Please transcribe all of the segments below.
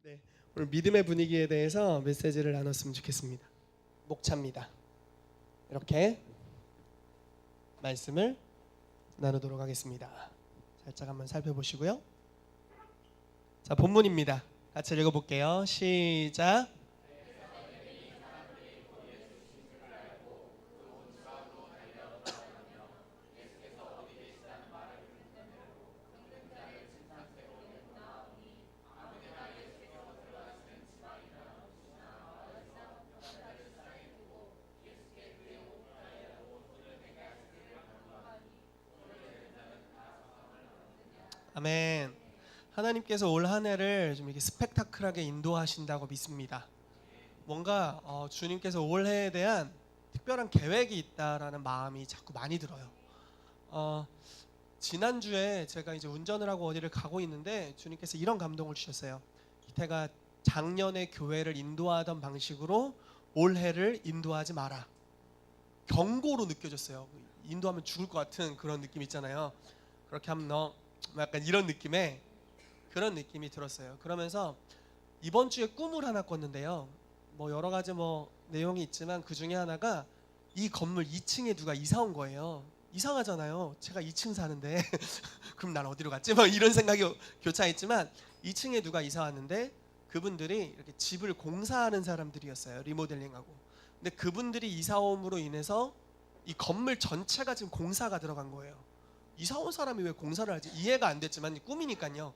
네, 오늘 믿음의 분위기에 대해서 메시지를 나눴으면 좋겠습니다. 목차입니다. 이렇게 말씀을 나누도록 하겠습니다. 살짝 한번 살펴보시고요. 자, 본문입니다. 같이 읽어볼게요. 시작. 아멘. 하나님께서 올 한 해를 좀 이렇게 스펙타클하게 인도하신다고 믿습니다. 뭔가 주님께서 올해에 대한 특별한 계획이 있다라는 마음이 자꾸 많이 들어요. 지난주에 제가 이제 운전을 하고 어디를 가고 있는데 주님께서 이런 감동을 주셨어요. 이태가 작년에 교회를 인도하던 방식으로 올해를 인도하지 마라. 경고로 느껴졌어요. 인도하면 죽을 것 같은 그런 느낌 있잖아요. 그렇게 하면 너 약간 이런 느낌의 그런 느낌이 들었어요. 그러면서 이번 주에 꿈을 하나 꿨는데요. 뭐 여러 가지 내용이 있지만 그 중에 하나가 이 건물 2층에 누가 이사 온 거예요. 이상하잖아요. 제가 2층 사는데 그럼 난 어디로 갔지? 이런 생각이 교차했지만 2층에 누가 이사 왔는데 그분들이 이렇게 집을 공사하는 사람들이었어요. 리모델링하고. 근데 그분들이 이사 옴으로 인해서 이 건물 전체가 지금 공사가 들어간 거예요. 이사 온 사람이 왜 공사를 하지? 이해가 안 됐지만 꿈이니까요.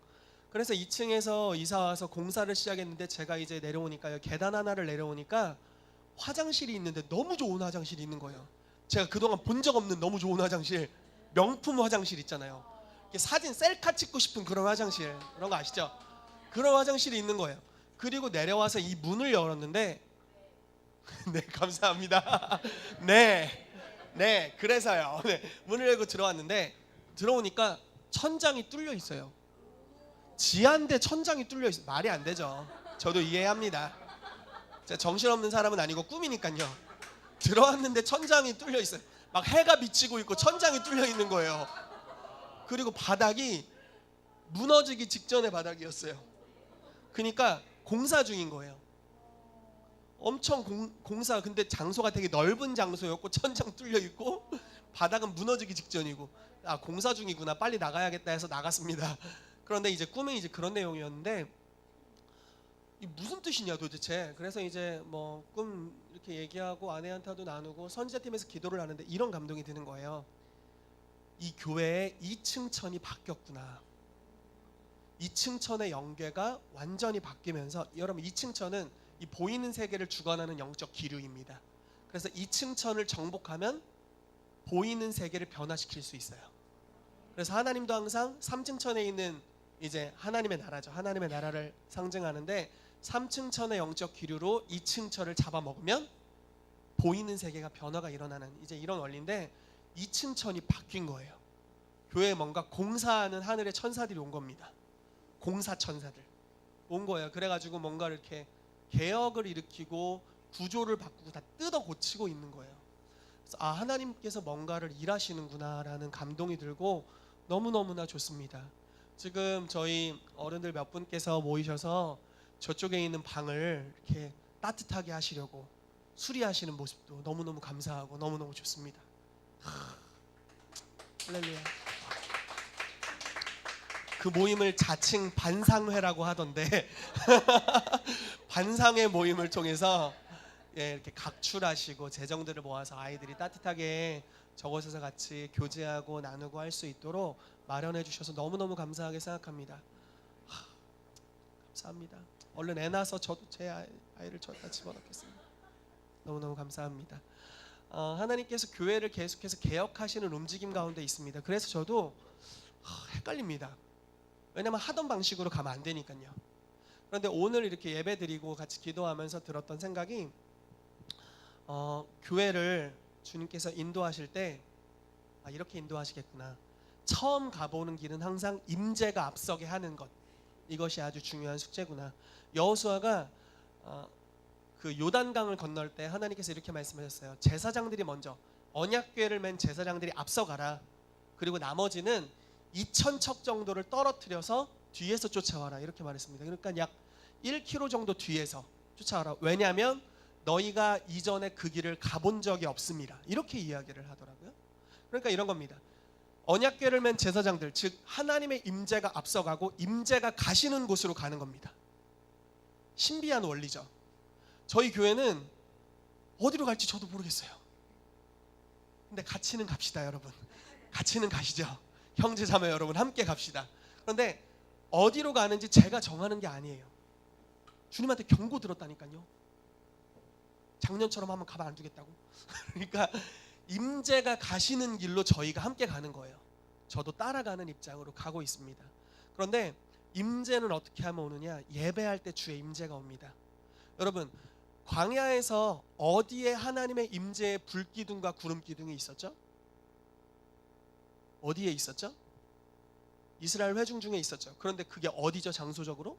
그래서 2층에서 이사 와서 공사를 시작했는데 제가 이제 내려오니까요. 계단 하나를 내려오니까 화장실이 있는데 너무 좋은 화장실이 있는 거예요. 제가 그동안 본 적 없는 너무 좋은 화장실, 명품 화장실 있잖아요. 사진 셀카 찍고 싶은 그런 화장실, 그런 거 아시죠? 그런 화장실이 있는 거예요. 그리고 내려와서 이 문을 열었는데 네, 감사합니다. 네, 그래서요. 네, 문을 열고 들어왔는데 들어오니까 천장이 뚫려 있어요. 지하인데 천장이 뚫려 있어요. 말이 안 되죠. 저도 이해합니다. 제가 정신없는 사람은 아니고 꿈이니까요. 들어왔는데 천장이 뚫려 있어요. 막 해가 비치고 있고 천장이 뚫려 있는 거예요. 그리고 바닥이 무너지기 직전의 바닥이었어요. 그러니까 공사 중인 거예요. 엄청 공사, 근데 장소가 되게 넓은 장소였고 천장 뚫려 있고 바닥은 무너지기 직전이고, 아, 공사 중이구나, 빨리 나가야겠다 해서 나갔습니다. 그런데 이제 꿈에 이제 그런 내용이었는데 이 무슨 뜻이냐 도대체. 그래서 이제 꿈 이렇게 얘기하고 아내한테도 나누고 선지자팀에서 기도를 하는데 이런 감동이 드는 거예요. 이 교회의 2층 천이 바뀌었구나. 2층 천의 영계가 완전히 바뀌면서, 여러분 2층 천은 이 보이는 세계를 주관하는 영적 기류입니다. 그래서 2층 천을 정복하면 보이는 세계를 변화시킬 수 있어요. 그래서 하나님도 항상 3층 천에 있는 이제 하나님의 나라죠. 하나님의 나라를 상징하는데 3층 천의 영적 기류로 2층 천을 잡아먹으면 보이는 세계가 변화가 일어나는 이제 이런 원리인데 2층 천이 바뀐 거예요. 교회에 뭔가 공사하는 하늘의 천사들이 온 겁니다. 공사 천사들 온 거예요. 그래가지고 뭔가 이렇게 개혁을 일으키고 구조를 바꾸고 다 뜯어 고치고 있는 거예요. 그래서 아, 하나님께서 뭔가를 일하시는구나라는 감동이 들고 너무너무나 좋습니다. 지금 저희 어른들 몇 분께서 모이셔서 저쪽에 있는 방을 이렇게 따뜻하게 하시려고 수리하시는 모습도 너무너무 감사하고 너무너무 좋습니다. 할렐루야. 그 모임을 자칭 반상회라고 하던데 반상회 모임을 통해서 이렇게 각출하시고 재정들을 모아서 아이들이 따뜻하게 저곳에서 같이 교제하고 나누고 할 수 있도록 마련해 주셔서 너무너무 감사하게 생각합니다. 감사합니다. 얼른 애 낳아서 저도 제 아이를 저기다 집어넣겠습니다. 너무너무 감사합니다. 하나님께서 교회를 계속해서 개혁하시는 움직임 가운데 있습니다. 그래서 저도 헷갈립니다. 왜냐면 하던 방식으로 가면 안 되니까요. 그런데 오늘 이렇게 예배 드리고 같이 기도하면서 들었던 생각이 교회를 주님께서 인도하실 때 이렇게 인도하시겠구나. 처음 가보는 길은 항상 임재가 앞서게 하는 것, 이것이 아주 중요한 숙제구나. 여호수아가 그 요단강을 건널 때 하나님께서 이렇게 말씀하셨어요. 제사장들이 먼저, 언약궤를 맨 제사장들이 앞서가라. 그리고 나머지는 2,000척 정도를 떨어뜨려서 뒤에서 쫓아와라. 이렇게 말했습니다. 그러니까 약 1km 정도 뒤에서 쫓아가라. 왜냐하면 너희가 이전에 그 길을 가본 적이 없음이라. 이렇게 이야기를 하더라고요. 그러니까 이런 겁니다. 언약궤를 맨 제사장들, 즉 하나님의 임재가 앞서가고 임재가 가시는 곳으로 가는 겁니다. 신비한 원리죠. 저희 교회는 어디로 갈지 저도 모르겠어요. 근데 같이는 갑시다, 여러분. 같이는 가시죠. 형제 자매 여러분 함께 갑시다. 그런데 어디로 가는지 제가 정하는 게 아니에요. 주님한테 경고 들었다니까요. 작년처럼 한번 가만 안 두겠다고. 그러니까 임재가 가시는 길로 저희가 함께 가는 거예요. 저도 따라가는 입장으로 가고 있습니다. 그런데 임재는 어떻게 하면 오느냐? 예배할 때 주의 임재가 옵니다. 여러분, 광야에서 어디에 하나님의 임재의 불기둥과 구름기둥이 있었죠? 어디에 있었죠? 이스라엘 회중 중에 있었죠. 그런데 그게 어디죠, 장소적으로?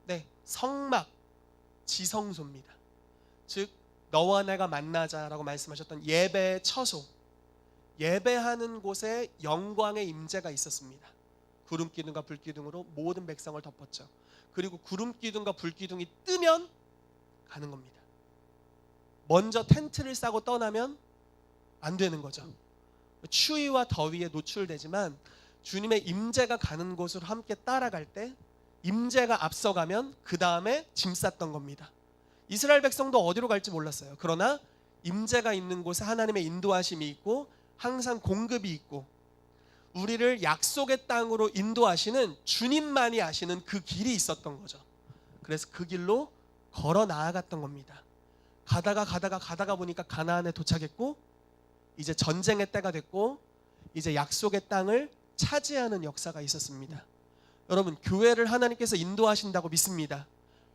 네, 성막, 지성소입니다. 즉 너와 내가 만나자라고 말씀하셨던 예배의 처소, 예배하는 곳에 영광의 임재가 있었습니다. 구름기둥과 불기둥으로 모든 백성을 덮었죠. 그리고 구름기둥과 불기둥이 뜨면 가는 겁니다. 먼저 텐트를 싸고 떠나면 안 되는 거죠. 추위와 더위에 노출되지만 주님의 임재가 가는 곳으로 함께 따라갈 때 임재가 앞서가면 그 다음에 짐 쌌던 겁니다. 이스라엘 백성도 어디로 갈지 몰랐어요. 그러나 임재가 있는 곳에 하나님의 인도하심이 있고 항상 공급이 있고 우리를 약속의 땅으로 인도하시는 주님만이 아시는 그 길이 있었던 거죠. 그래서 그 길로 걸어 나아갔던 겁니다. 가다가 보니까 가나안에 도착했고 이제 전쟁의 때가 됐고 이제 약속의 땅을 차지하는 역사가 있었습니다. 여러분, 교회를 하나님께서 인도하신다고 믿습니다.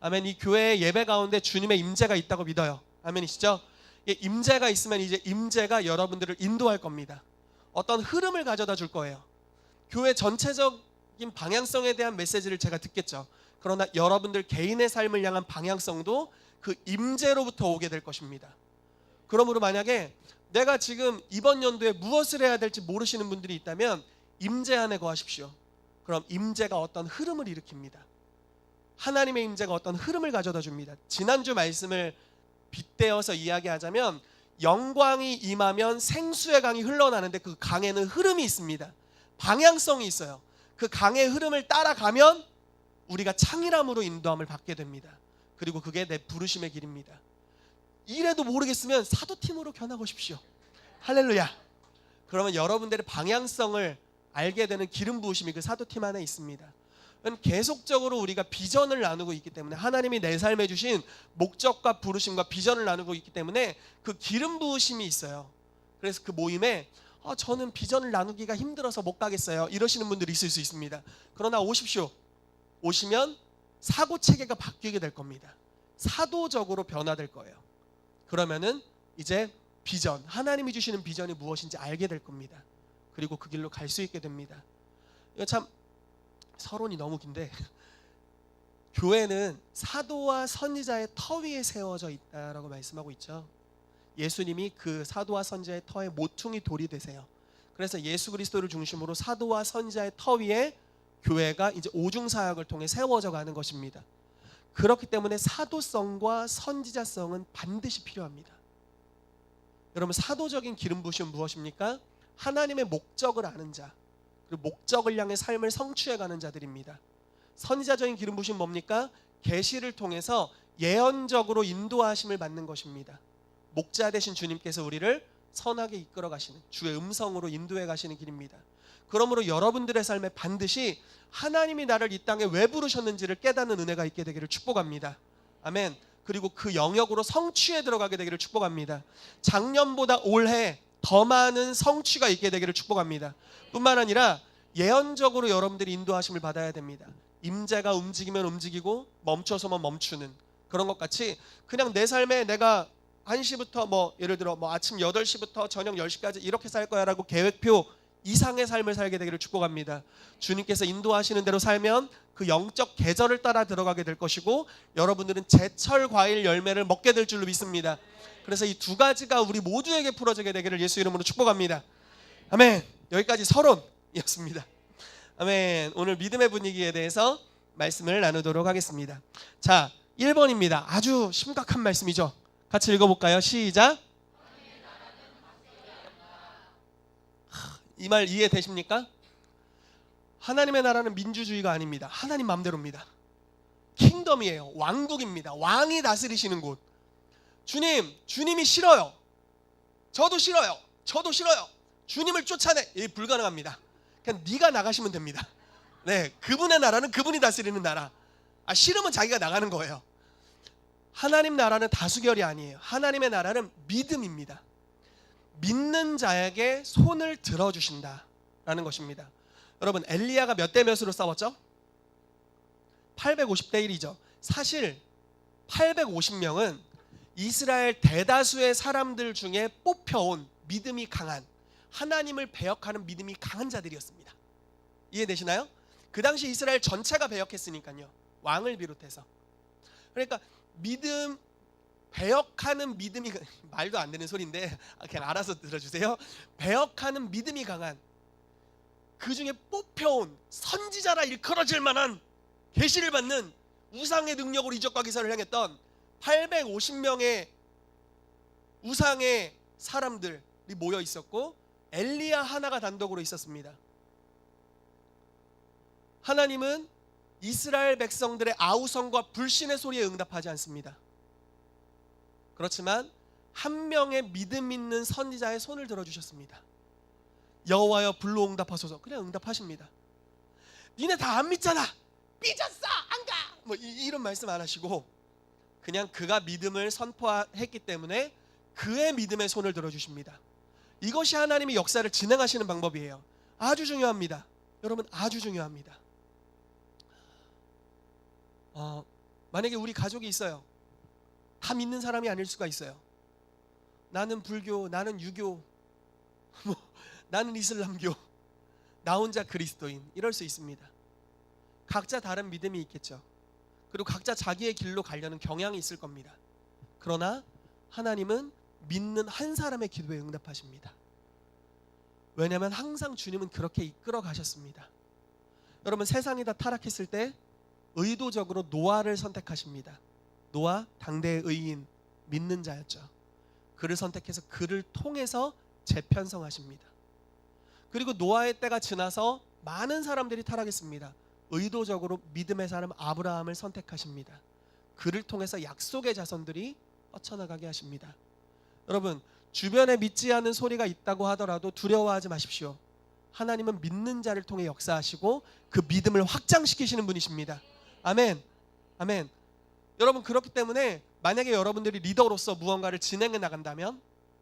아멘. 이 교회의 예배 가운데 주님의 임재가 있다고 믿어요. 아멘이시죠? 임재가 있으면 이제 임재가 여러분들을 인도할 겁니다. 어떤 흐름을 가져다 줄 거예요. 교회 전체적인 방향성에 대한 메시지를 제가 듣겠죠. 그러나 여러분들 개인의 삶을 향한 방향성도 그 임재로부터 오게 될 것입니다. 그러므로 만약에 내가 지금 이번 연도에 무엇을 해야 될지 모르시는 분들이 있다면 임재 안에 거하십시오. 그럼 임재가 어떤 흐름을 일으킵니다. 하나님의 임재가 어떤 흐름을 가져다 줍니다. 지난주 말씀을 빗대어서 이야기하자면 영광이 임하면 생수의 강이 흘러나는데 그 강에는 흐름이 있습니다. 방향성이 있어요. 그 강의 흐름을 따라가면 우리가 창의람으로 인도함을 받게 됩니다. 그리고 그게 내 부르심의 길입니다. 이래도 모르겠으면 사도팀으로 견학하십시오. 할렐루야. 그러면 여러분들의 방향성을 알게 되는 기름 부으심이 그 사도팀 안에 있습니다. 계속적으로 우리가 비전을 나누고 있기 때문에 하나님이 내 삶에 주신 목적과 부르심과 비전을 나누고 있기 때문에 그 기름 부으심이 있어요. 그래서 그 모임에 저는 비전을 나누기가 힘들어서 못 가겠어요 이러시는 분들이 있을 수 있습니다. 그러나 오십시오. 오시면 사고체계가 바뀌게 될 겁니다. 사도적으로 변화될 거예요. 그러면은 이제 비전, 하나님이 주시는 비전이 무엇인지 알게 될 겁니다. 그리고 그 길로 갈 수 있게 됩니다. 이거 참 서론이 너무 긴데 교회는 사도와 선지자의 터 위에 세워져 있다라고 말씀하고 있죠. 예수님이 그 사도와 선지자의 터에 모퉁이 돌이 되세요. 그래서 예수 그리스도를 중심으로 사도와 선지자의 터 위에 교회가 이제 오중사역을 통해 세워져 가는 것입니다. 그렇기 때문에 사도성과 선지자성은 반드시 필요합니다. 여러분, 사도적인 기름 부으심은 무엇입니까? 하나님의 목적을 아는 자, 그리고 목적을 향해 삶을 성취해가는 자들입니다. 선지자적인 기름 부으심은 뭡니까? 계시를 통해서 예언적으로 인도하심을 받는 것입니다. 목자 되신 주님께서 우리를 선하게 이끌어 가시는 주의 음성으로 인도해 가시는 길입니다. 그러므로 여러분들의 삶에 반드시 하나님이 나를 이 땅에 왜 부르셨는지를 깨닫는 은혜가 있게 되기를 축복합니다. 아멘. 그리고 그 영역으로 성취에 들어가게 되기를 축복합니다. 작년보다 올해 더 많은 성취가 있게 되기를 축복합니다. 뿐만 아니라 예언적으로 여러분들이 인도하심을 받아야 됩니다. 임재가 움직이면 움직이고 멈춰서만 멈추는 그런 것 같이 그냥 내 삶에 내가 1시부터 예를 들어 아침 8시부터 저녁 10시까지 이렇게 살 거야 라고 계획표 이상의 삶을 살게 되기를 축복합니다. 주님께서 인도하시는 대로 살면 그 영적 계절을 따라 들어가게 될 것이고 여러분들은 제철 과일 열매를 먹게 될 줄로 믿습니다. 그래서 이 두 가지가 우리 모두에게 풀어지게 되기를 예수 이름으로 축복합니다. 아멘. 여기까지 서론이었습니다. 아멘. 오늘 믿음의 분위기에 대해서 말씀을 나누도록 하겠습니다. 자, 1번입니다. 아주 심각한 말씀이죠. 같이 읽어볼까요? 시작. 이 말 이해되십니까? 하나님의 나라는 민주주의가 아닙니다. 하나님 마음대로입니다. 킹덤이에요. 왕국입니다. 왕이 다스리시는 곳. 주님이 싫어요. 저도 싫어요. 저도 싫어요. 주님을 쫓아내. 불가능합니다. 그냥 네가 나가시면 됩니다. 네, 그분의 나라는 그분이 다스리는 나라. 싫으면 자기가 나가는 거예요. 하나님 나라는 다수결이 아니에요. 하나님의 나라는 믿음입니다. 믿는 자에게 손을 들어주신다라는 것입니다. 여러분, 엘리야가 몇 대 몇으로 싸웠죠? 850대 1이죠. 사실 850명은 이스라엘 대다수의 사람들 중에 뽑혀온 믿음이 강한, 하나님을 배역하는 믿음이 강한 자들이었습니다. 이해되시나요? 그 당시 이스라엘 전체가 배역했으니까요. 왕을 비롯해서. 그러니까 배역하는 믿음이, 말도 안 되는 소리인데 그냥 알아서 들어주세요. 배역하는 믿음이 강한, 그 중에 뽑혀온 선지자라 일컬어질 만한, 계시를 받는 우상의 능력으로 이적과 기사를 행했던 850명의 우상의 사람들이 모여 있었고, 엘리야 하나가 단독으로 있었습니다. 하나님은 이스라엘 백성들의 아우성과 불신의 소리에 응답하지 않습니다. 그렇지만 한 명의 믿음 있는 선지자의 손을 들어주셨습니다. 여호와여 불로 응답하소서. 그냥 응답하십니다. 니네 다 안 믿잖아. 삐졌어. 안 가. 이런 말씀 안 하시고 그냥 그가 믿음을 선포했기 때문에 그의 믿음의 손을 들어주십니다. 이것이 하나님이 역사를 진행하시는 방법이에요. 아주 중요합니다. 여러분, 아주 중요합니다. 만약에 우리 가족이 있어요. 다 믿는 사람이 아닐 수가 있어요. 나는 불교, 나는 유교, 나는 이슬람교, 나 혼자 그리스도인, 이럴 수 있습니다. 각자 다른 믿음이 있겠죠. 그리고 각자 자기의 길로 가려는 경향이 있을 겁니다. 그러나 하나님은 믿는 한 사람의 기도에 응답하십니다. 왜냐하면 항상 주님은 그렇게 이끌어 가셨습니다. 여러분, 세상이 다 타락했을 때 의도적으로 노아를 선택하십니다. 노아, 당대의 의인, 믿는 자였죠. 그를 선택해서 그를 통해서 재편성하십니다. 그리고 노아의 때가 지나서 많은 사람들이 타락했습니다. 의도적으로 믿음의 사람 아브라함을 선택하십니다. 그를 통해서 약속의 자손들이 뻗쳐나가게 하십니다. 여러분, 주변에 믿지 않는 소리가 있다고 하더라도 두려워하지 마십시오. 하나님은 믿는 자를 통해 역사하시고 그 믿음을 확장시키시는 분이십니다. 아멘. 아멘. 여러분, 그렇기 때문에 만약에 여러분들이 리더로서 무언가를 진행해 나간다면,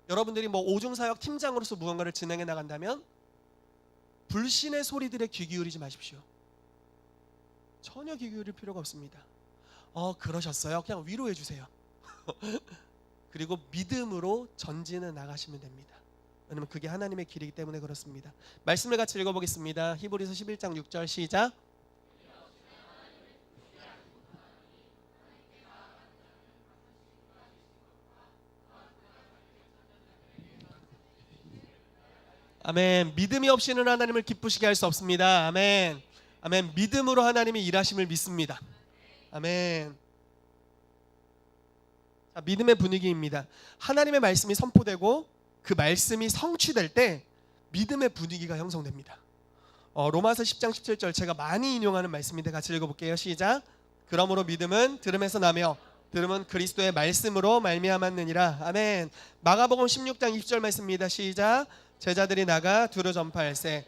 여러분들이 오중사역 팀장으로서 무언가를 진행해 나간다면 불신의 소리들에 귀 기울이지 마십시오. 전혀 귀 기울일 필요가 없습니다. 그러셨어요? 그냥 위로해 주세요. 그리고 믿음으로 전진해 나가시면 됩니다. 왜냐하면 그게 하나님의 길이기 때문에 그렇습니다. 말씀을 같이 읽어보겠습니다. 히브리서 11장 6절 시작. 아멘. 믿음이 없이는 하나님을 기쁘시게 할 수 없습니다. 아멘. 아멘. 믿음으로 하나님이 일하심을 믿습니다. 아멘. 자, 믿음의 분위기입니다. 하나님의 말씀이 선포되고 그 말씀이 성취될 때 믿음의 분위기가 형성됩니다. 로마서 10장 17절 제가 많이 인용하는 말씀인데 같이 읽어볼게요. 시작. 그러므로 믿음은 들음에서 나며 들음은 그리스도의 말씀으로 말미암았느니라. 아멘. 마가복음 16장 20절 말씀입니다. 시작. 제자들이 나가 두루 전파할세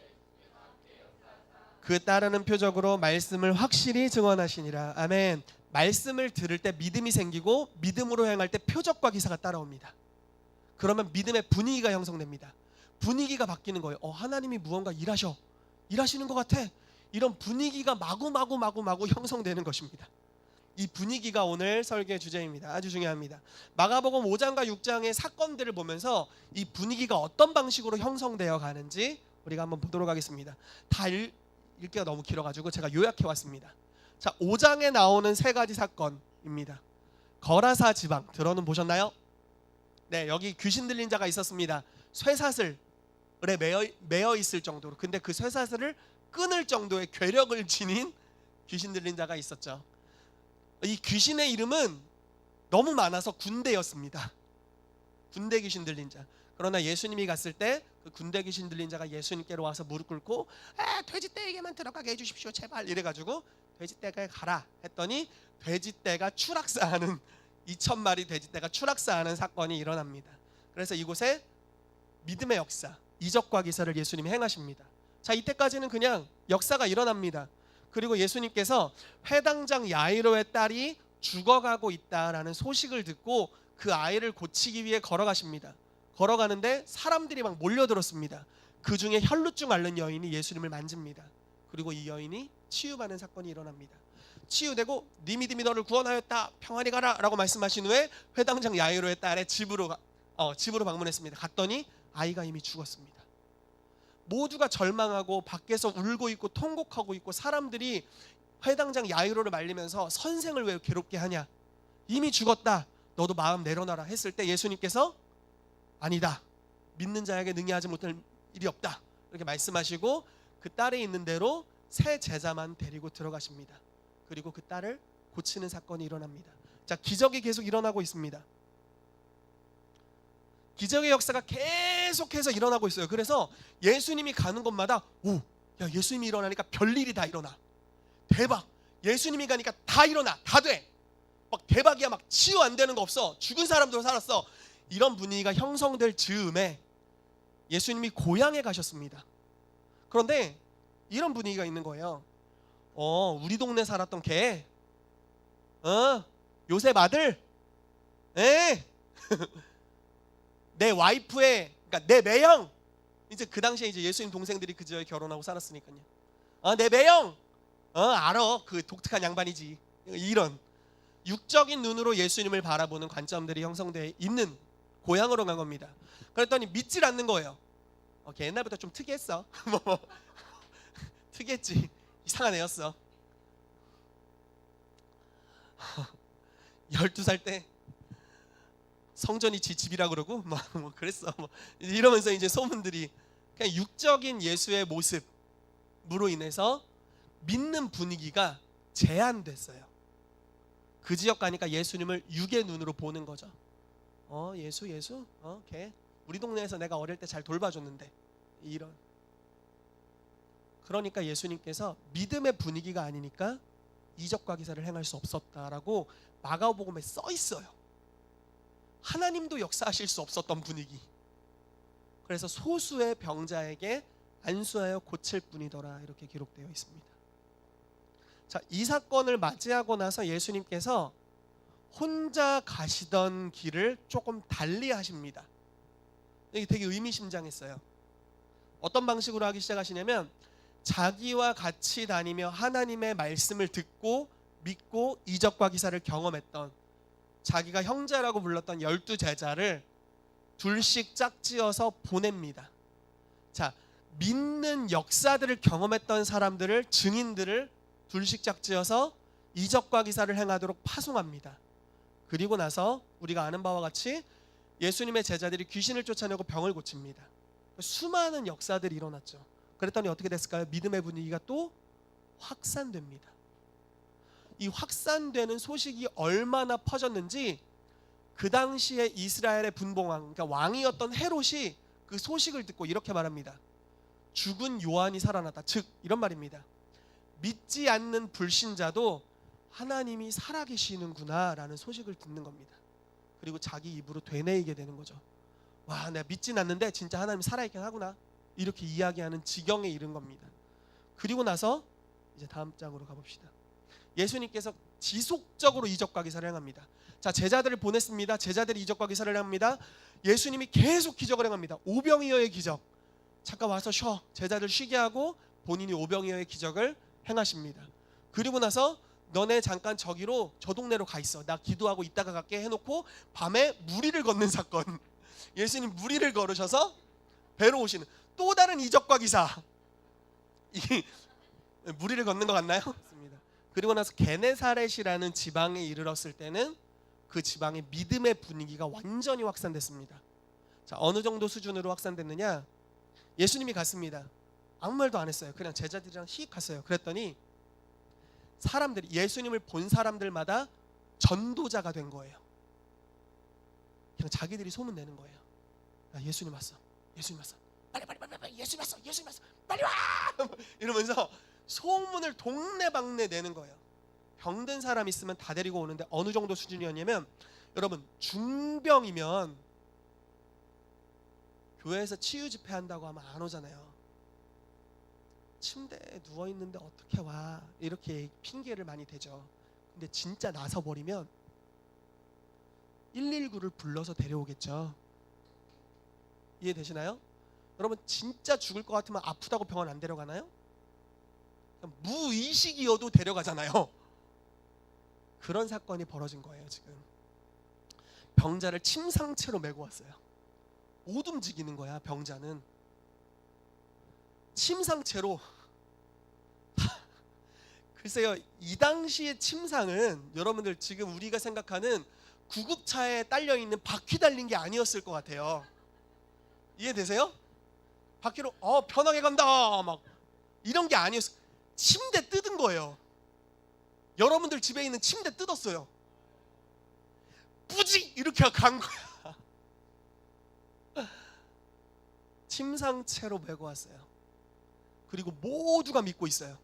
그 따르는 표적으로 말씀을 확실히 증언하시니라. 아멘. 말씀을 들을 때 믿음이 생기고 믿음으로 행할 때 표적과 기사가 따라옵니다. 그러면 믿음의 분위기가 형성됩니다. 분위기가 바뀌는 거예요. 하나님이 무언가 일하시는 것 같아. 이런 분위기가 마구 형성되는 것입니다. 이 분위기가 오늘 설교의 주제입니다. 아주 중요합니다. 마가복음 5장과 6장의 사건들을 보면서 이 분위기가 어떤 방식으로 형성되어 가는지 우리가 한번 보도록 하겠습니다. 다 읽기가 너무 길어가지고 제가 요약해 왔습니다. 자, 5장에 나오는 세 가지 사건입니다. 거라사 지방 들어는 보셨나요? 네, 여기 귀신 들린 자가 있었습니다. 쇠사슬에 매어 있을 정도로. 근데 그 쇠사슬을 끊을 정도의 괴력을 지닌 귀신 들린 자가 있었죠. 이 귀신의 이름은 너무 많아서 군대였습니다. 군대 귀신 들린 자. 그러나 예수님이 갔을 때 그 군대 귀신 들린 자가 예수님께로 와서 무릎 꿇고 돼지떼에게만 들어가게 해주십시오 제발 이래가지고 돼지떼가 가라 했더니 돼지떼가 추락사하는 2,000마리 돼지떼가 추락사하는 사건이 일어납니다. 그래서 이곳에 믿음의 역사, 이적과 기사를 예수님이 행하십니다. 자, 이때까지는 그냥 역사가 일어납니다. 그리고 예수님께서 회당장 야이로의 딸이 죽어가고 있다라는 소식을 듣고 그 아이를 고치기 위해 걸어가십니다. 걸어가는데 사람들이 막 몰려들었습니다. 그 중에 혈루증 앓는 여인이 예수님을 만집니다. 그리고 이 여인이 치유받는 사건이 일어납니다. 치유되고 네 믿음이 너를 구원하였다 평안히 가라 라고 말씀하신 후에 회당장 야이로의 딸의 집으로 방문했습니다. 갔더니 아이가 이미 죽었습니다. 모두가 절망하고 밖에서 울고 있고 통곡하고 있고 사람들이 회당장 야이로를 말리면서 선생을 왜 괴롭게 하냐, 이미 죽었다, 너도 마음 내려놔라 했을 때 예수님께서 아니다, 믿는 자에게 능히하지 못할 일이 없다 이렇게 말씀하시고 그 딸이 있는 대로 새 제자만 데리고 들어가십니다. 그리고 그 딸을 고치는 사건이 일어납니다. 자, 기적이 계속 일어나고 있습니다. 기적의 역사가 계속해서 일어나고 있어요. 그래서 예수님이 가는 곳마다 야, 예수님이 일어나니까 별일이 다 일어나. 대박. 예수님이 가니까 다 일어나. 다 돼. 막 대박이야. 막 치유 안 되는 거 없어. 죽은 사람도 살았어. 이런 분위기가 형성될 즈음에 예수님이 고향에 가셨습니다. 그런데 이런 분위기가 있는 거예요. 우리 동네 살았던 걔, 요셉 아들, 내 와이프의, 그러니까 내 매형, 이제 그 당시에 이제 예수님 동생들이 그 지역에 결혼하고 살았으니까요. 내 매형, 알아, 그 독특한 양반이지. 이런 육적인 눈으로 예수님을 바라보는 관점들이 형성되어 있는 고향으로 간 겁니다. 그랬더니 믿질 않는 거예요. 걔 옛날부터 좀 특이했어. 특이했지. 이상한 애였어. 12살 때 성전이 지 집이라 그러고 뭐 그랬어. 이러면서 이제 소문들이, 그냥 육적인 예수의 모습으로 인해서 믿는 분위기가 제한됐어요. 그 지역 가니까 예수님을 육의 눈으로 보는 거죠. 예수 걔 우리 동네에서 내가 어릴 때 잘 돌봐줬는데, 이런. 그러니까 예수님께서 믿음의 분위기가 아니니까 이적과 기사를 행할 수 없었다라고 마가복음에 써 있어요. 하나님도 역사하실 수 없었던 분위기. 그래서 소수의 병자에게 안수하여 고칠 뿐이더라 이렇게 기록되어 있습니다. 자, 이 사건을 맞이하고 나서 예수님께서 혼자 가시던 길을 조금 달리 하십니다. 이게 되게 의미심장했어요. 어떤 방식으로 하기 시작하시냐면, 자기와 같이 다니며 하나님의 말씀을 듣고 믿고 이적과 기사를 경험했던, 자기가 형제라고 불렀던 12제자를 둘씩 짝지어서 보냅니다. 자, 믿는 역사들을 경험했던 사람들을, 증인들을 둘씩 짝지어서 이적과 기사를 행하도록 파송합니다. 그리고 나서 우리가 아는 바와 같이 예수님의 제자들이 귀신을 쫓아내고 병을 고칩니다. 수많은 역사들이 일어났죠. 그랬더니 어떻게 됐을까요? 믿음의 분위기가 또 확산됩니다. 이 확산되는 소식이 얼마나 퍼졌는지 그 당시에 이스라엘의 분봉왕, 그러니까 왕이었던 헤롯이 그 소식을 듣고 이렇게 말합니다. 죽은 요한이 살아났다. 즉 이런 말입니다. 믿지 않는 불신자도 하나님이 살아계시는구나 라는 소식을 듣는 겁니다. 그리고 자기 입으로 되뇌이게 되는 거죠. 와, 내가 믿진 않는데 진짜 하나님이 살아있긴 하구나, 이렇게 이야기하는 지경에 이른 겁니다. 그리고 나서 이제 다음 장으로 가봅시다. 예수님께서 지속적으로 이적과 기사를 행합니다. 자, 제자들을 보냈습니다. 제자들이 이적과 기사를 행합니다. 예수님이 계속 기적을 행합니다. 오병이어의 기적. 잠깐 와서 쉬어. 제자들 쉬게 하고 본인이 오병이어의 기적을 행하십니다. 그리고 나서 너네 잠깐 저기로, 저 동네로 가 있어. 나 기도하고 이따가 갈게 해놓고 밤에 무리를 걷는 사건. 예수님 무리를 걸으셔서 배로 오시는 또 다른 이적과 기사. 이 무리를 걷는 것 같나요? 그리고 나서 게네사렛이라는 지방에 이르렀을 때는 그 지방의 믿음의 분위기가 완전히 확산됐습니다. 자, 어느 정도 수준으로 확산됐느냐? 예수님이 갔습니다. 아무 말도 안 했어요. 그냥 제자들이랑 휙 갔어요. 그랬더니 사람들이, 예수님을 본 사람들마다 전도자가 된 거예요. 그냥 자기들이 소문내는 거예요. 야, 예수님 왔어, 예수님 왔어, 빨리 빨리 빨리 빨리, 예수님 왔어, 예수님 왔어, 빨리 와 이러면서 소문을 동네방네 내는 거예요. 병든 사람 있으면 다 데리고 오는데 어느 정도 수준이었냐면, 여러분 중병이면 교회에서 치유 집회 한다고 하면 안 오잖아요. 침대에 누워있는데 어떻게 와, 이렇게 핑계를 많이 대죠. 근데 진짜 나서 버리면 119를 불러서 데려오겠죠. 이해되시나요? 여러분 진짜 죽을 것 같으면 아프다고 병원 안 데려가나요? 무의식이어도 데려가잖아요. 그런 사건이 벌어진 거예요. 지금 병자를 침상채로 메고 왔어요. 못 움직이는 거야. 병자는 침상채로. 글쎄요, 이 당시의 침상은 여러분들 지금 우리가 생각하는 구급차에 딸려있는 바퀴 달린 게 아니었을 것 같아요. 이해되세요? 바퀴로 편하게 간다 막 이런 게 아니었어요. 침대 뜯은 거예요. 여러분들 집에 있는 침대 뜯었어요. 뿌지 이렇게 간 거야. 침상채로 메고 왔어요. 그리고 모두가 믿고 있어요.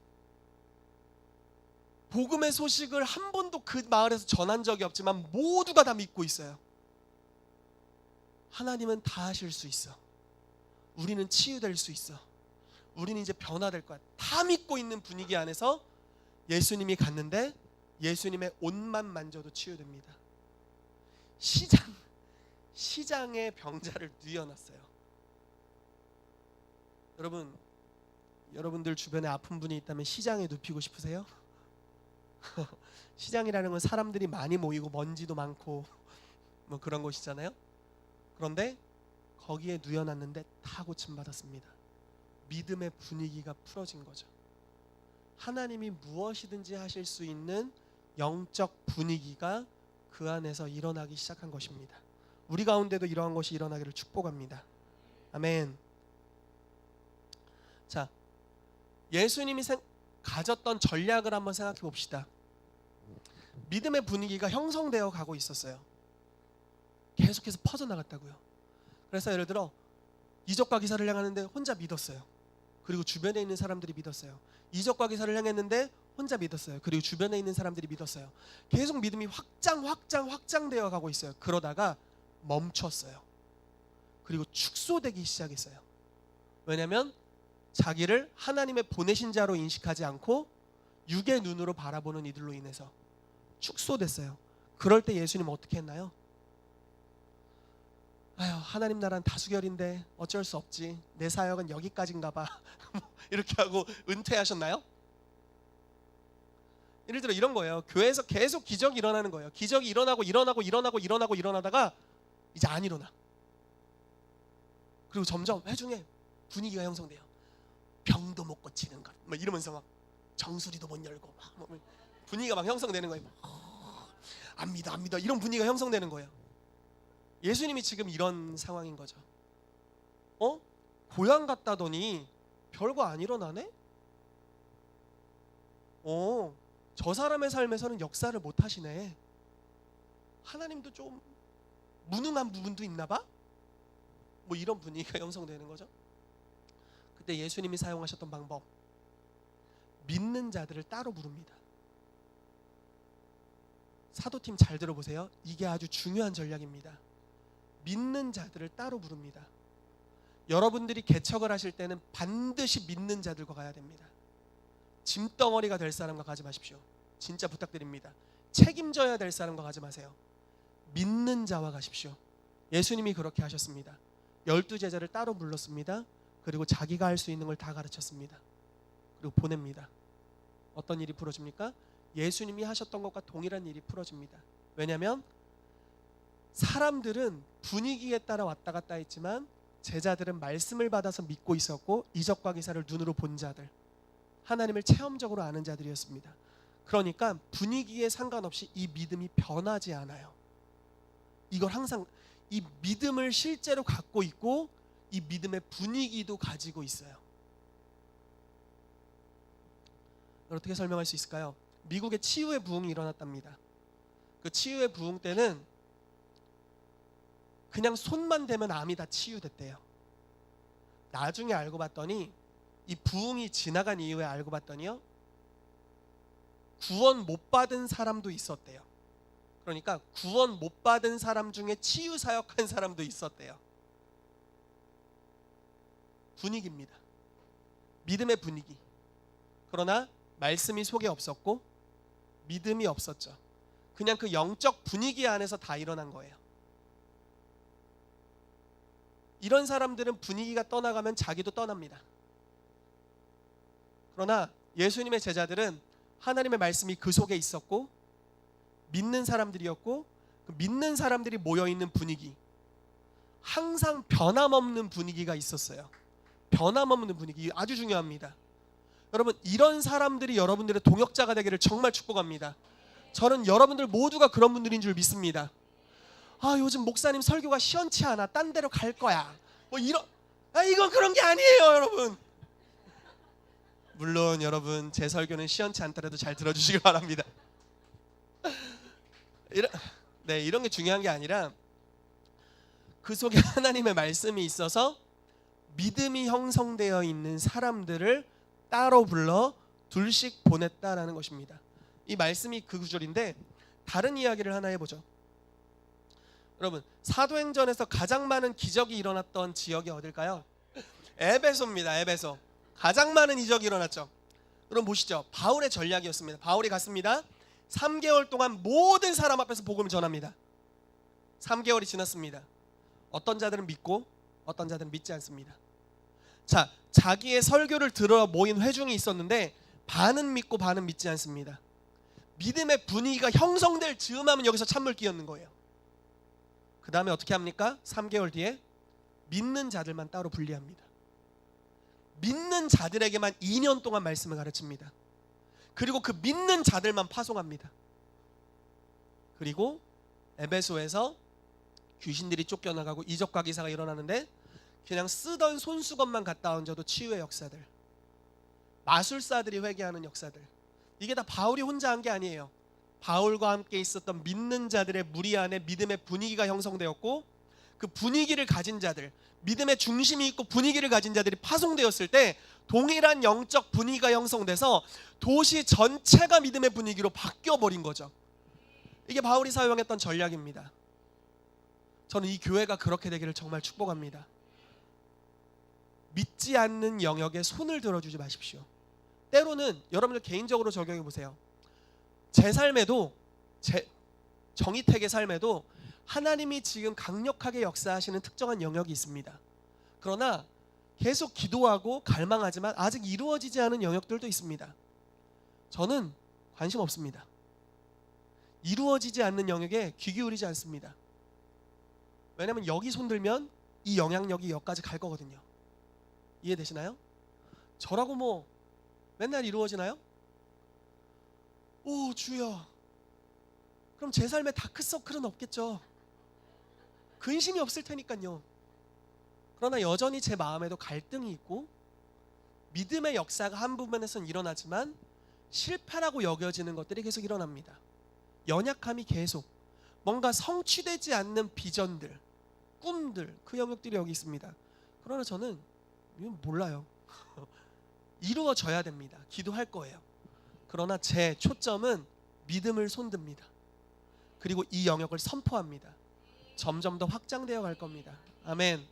복음의 소식을 한 번도 그 마을에서 전한 적이 없지만 모두가 다 믿고 있어요. 하나님은 다 하실 수 있어. 우리는 치유될 수 있어. 우리는 이제 변화될 거야. 다 믿고 있는 분위기 안에서 예수님이 갔는데 예수님의 옷만 만져도 치유됩니다. 시장에 병자를 뉘어놨어요. 여러분들 주변에 아픈 분이 있다면 시장에 눕히고 싶으세요? 시장이라는 건 사람들이 많이 모이고 먼지도 많고 뭐 그런 곳이잖아요. 그런데 거기에 누워놨는데 다 고침받았습니다. 믿음의 분위기가 풀어진 거죠. 하나님이 무엇이든지 하실 수 있는 영적 분위기가 그 안에서 일어나기 시작한 것입니다. 우리 가운데도 이러한 것이 일어나기를 축복합니다. 아멘. 자, 예수님이 가졌던 전략을 한번 생각해 봅시다. 믿음의 분위기가 형성되어 가고 있었어요. 계속해서 퍼져나갔다고요. 그래서 예를 들어 이적과 기사를 향하는데 혼자 믿었어요. 그리고 주변에 있는 사람들이 믿었어요. 이적과 기사를 향했는데 혼자 믿었어요. 그리고 주변에 있는 사람들이 믿었어요. 계속 믿음이 확장되어 가고 있어요. 그러다가 멈췄어요. 그리고 축소되기 시작했어요. 왜냐하면 자기를 하나님의 보내신 자로 인식하지 않고 육의 눈으로 바라보는 이들로 인해서 축소됐어요. 그럴 때 예수님은 어떻게 했나요? 아유, 하나님 나라는 다수결인데 어쩔 수 없지, 내 사역은 여기까지인가 봐 이렇게 하고 은퇴하셨나요? 예를 들어 이런 거예요. 교회에서 계속 기적이 일어나는 거예요. 기적이 일어나다가 이제 안 일어나. 그리고 점점 회중에 분위기가 형성돼요. 병도 못 고치는 것 막 이러면서 막 정수리도 못 열고 막 분위기가 막 형성되는 거예요. 안 믿어 이런 분위기가 형성되는 거예요. 예수님이 지금 이런 상황인 거죠. 고향 갔다더니 별거 안 일어나네? 저 사람의 삶에서는 역사를 못 하시네. 하나님도 좀 무능한 부분도 있나 봐? 뭐 이런 분위기가 형성되는 거죠. 그때 예수님이 사용하셨던 방법, 믿는 자들을 따로 부릅니다. 사도팀 잘 들어보세요. 이게 아주 중요한 전략입니다. 믿는 자들을 따로 부릅니다. 여러분들이 개척을 하실 때는 반드시 믿는 자들과 가야 됩니다. 짐덩어리가 될 사람과 가지 마십시오. 진짜 부탁드립니다. 책임져야 될 사람과 가지 마세요. 믿는 자와 가십시오. 예수님이 그렇게 하셨습니다. 12제자를 따로 불렀습니다. 그리고 자기가 할 수 있는 걸 다 가르쳤습니다. 그리고 보냅니다. 어떤 일이 풀어집니까? 예수님이 하셨던 것과 동일한 일이 풀어집니다. 왜냐하면 사람들은 분위기에 따라 왔다 갔다 했지만 제자들은 말씀을 받아서 믿고 있었고 이적과 기사를 눈으로 본 자들, 하나님을 체험적으로 아는 자들이었습니다. 그러니까 분위기에 상관없이 이 믿음이 변하지 않아요. 이걸 항상 이 믿음을 실제로 갖고 있고 이 믿음의 분위기도 가지고 있어요. 어떻게 설명할 수 있을까요? 미국의 치유의 부흥이 일어났답니다. 그 치유의 부흥 때는 그냥 손만 대면 암이 다 치유됐대요. 나중에 알고 봤더니, 이 부흥이 지나간 이후에 알고 봤더니요, 구원 못 받은 사람도 있었대요. 그러니까 구원 못 받은 사람 중에 치유 사역한 사람도 있었대요. 분위기입니다. 믿음의 분위기. 그러나 말씀이 속에 없었고 믿음이 없었죠. 그냥 그 영적 분위기 안에서 다 일어난 거예요. 이런 사람들은 분위기가 떠나가면 자기도 떠납니다. 그러나 예수님의 제자들은 하나님의 말씀이 그 속에 있었고 믿는 사람들이었고, 그 믿는 사람들이 모여있는 분위기, 항상 변함없는 분위기가 있었어요. 변함없는 분위기, 아주 중요합니다. 여러분, 이런 사람들이 여러분들의 동역자가 되기를 정말 축복합니다. 저는 여러분들 모두가 그런 분들인 줄 믿습니다. 요즘 목사님 설교가 시원치 않아, 딴 데로 갈 거야, 뭐 이런, 이건 그런 게 아니에요, 여러분. 물론 여러분, 제 설교는 시원치 않더라도 잘 들어주시기 바랍니다. 이런 게 중요한 게 아니라, 그 속에 하나님의 말씀이 있어서 믿음이 형성되어 있는 사람들을 따로 불러 둘씩 보냈다라는 것입니다. 이 말씀이 그 구절인데, 다른 이야기를 하나 해보죠. 여러분, 사도행전에서 가장 많은 기적이 일어났던 지역이 어딜까요? 에베소입니다. 에베소. 가장 많은 이적이 일어났죠. 여러분 보시죠. 바울의 전략이었습니다. 바울이 갔습니다. 3개월 동안 모든 사람 앞에서 복음을 전합니다. 3개월이 지났습니다. 어떤 자들은 믿고 어떤 자들은 믿지 않습니다. 자, 자기의 설교를 들어 모인 회중이 있었는데 반은 믿고 반은 믿지 않습니다. 믿음의 분위기가 형성될 즈음하면 여기서 찬물 끼얹는 거예요. 그 다음에 어떻게 합니까? 3개월 뒤에 믿는 자들만 따로 분리합니다. 믿는 자들에게만 2년 동안 말씀을 가르칩니다. 그리고 그 믿는 자들만 파송합니다. 그리고 에베소에서 귀신들이 쫓겨나가고 이적과 기사가 일어나는데, 그냥 쓰던 손수건만 갖다 얹어도 치유의 역사들, 마술사들이 회개하는 역사들, 이게 다 바울이 혼자 한 게 아니에요. 바울과 함께 있었던 믿는 자들의 무리 안에 믿음의 분위기가 형성되었고, 그 분위기를 가진 자들, 믿음의 중심이 있고 분위기를 가진 자들이 파송되었을 때 동일한 영적 분위기가 형성돼서 도시 전체가 믿음의 분위기로 바뀌어버린 거죠. 이게 바울이 사용했던 전략입니다. 저는 이 교회가 그렇게 되기를 정말 축복합니다. 믿지 않는 영역에 손을 들어주지 마십시오. 때로는 여러분들 개인적으로 적용해 보세요. 제 삶에도, 정희택의 삶에도 하나님이 지금 강력하게 역사하시는 특정한 영역이 있습니다. 그러나 계속 기도하고 갈망하지만 아직 이루어지지 않은 영역들도 있습니다. 저는 관심 없습니다. 이루어지지 않는 영역에 귀 기울이지 않습니다. 왜냐하면 여기 손들면 이 영향력이 여기까지 갈 거거든요. 이해되시나요? 저라고 뭐 맨날 이루어지나요? 오, 주여. 그럼 제 삶에 다크서클은 없겠죠. 근심이 없을 테니까요. 그러나 여전히 제 마음에도 갈등이 있고, 믿음의 역사가 한 부분에선 일어나지만 실패라고 여겨지는 것들이 계속 일어납니다. 연약함이 계속, 뭔가 성취되지 않는 비전들, 꿈들, 그 영역들이 여기 있습니다. 그러나 저는 이건 몰라요. 이루어져야 됩니다. 기도할 거예요. 그러나 제 초점은 믿음을 손듭니다. 그리고 이 영역을 선포합니다. 점점 더 확장되어 갈 겁니다. 아멘.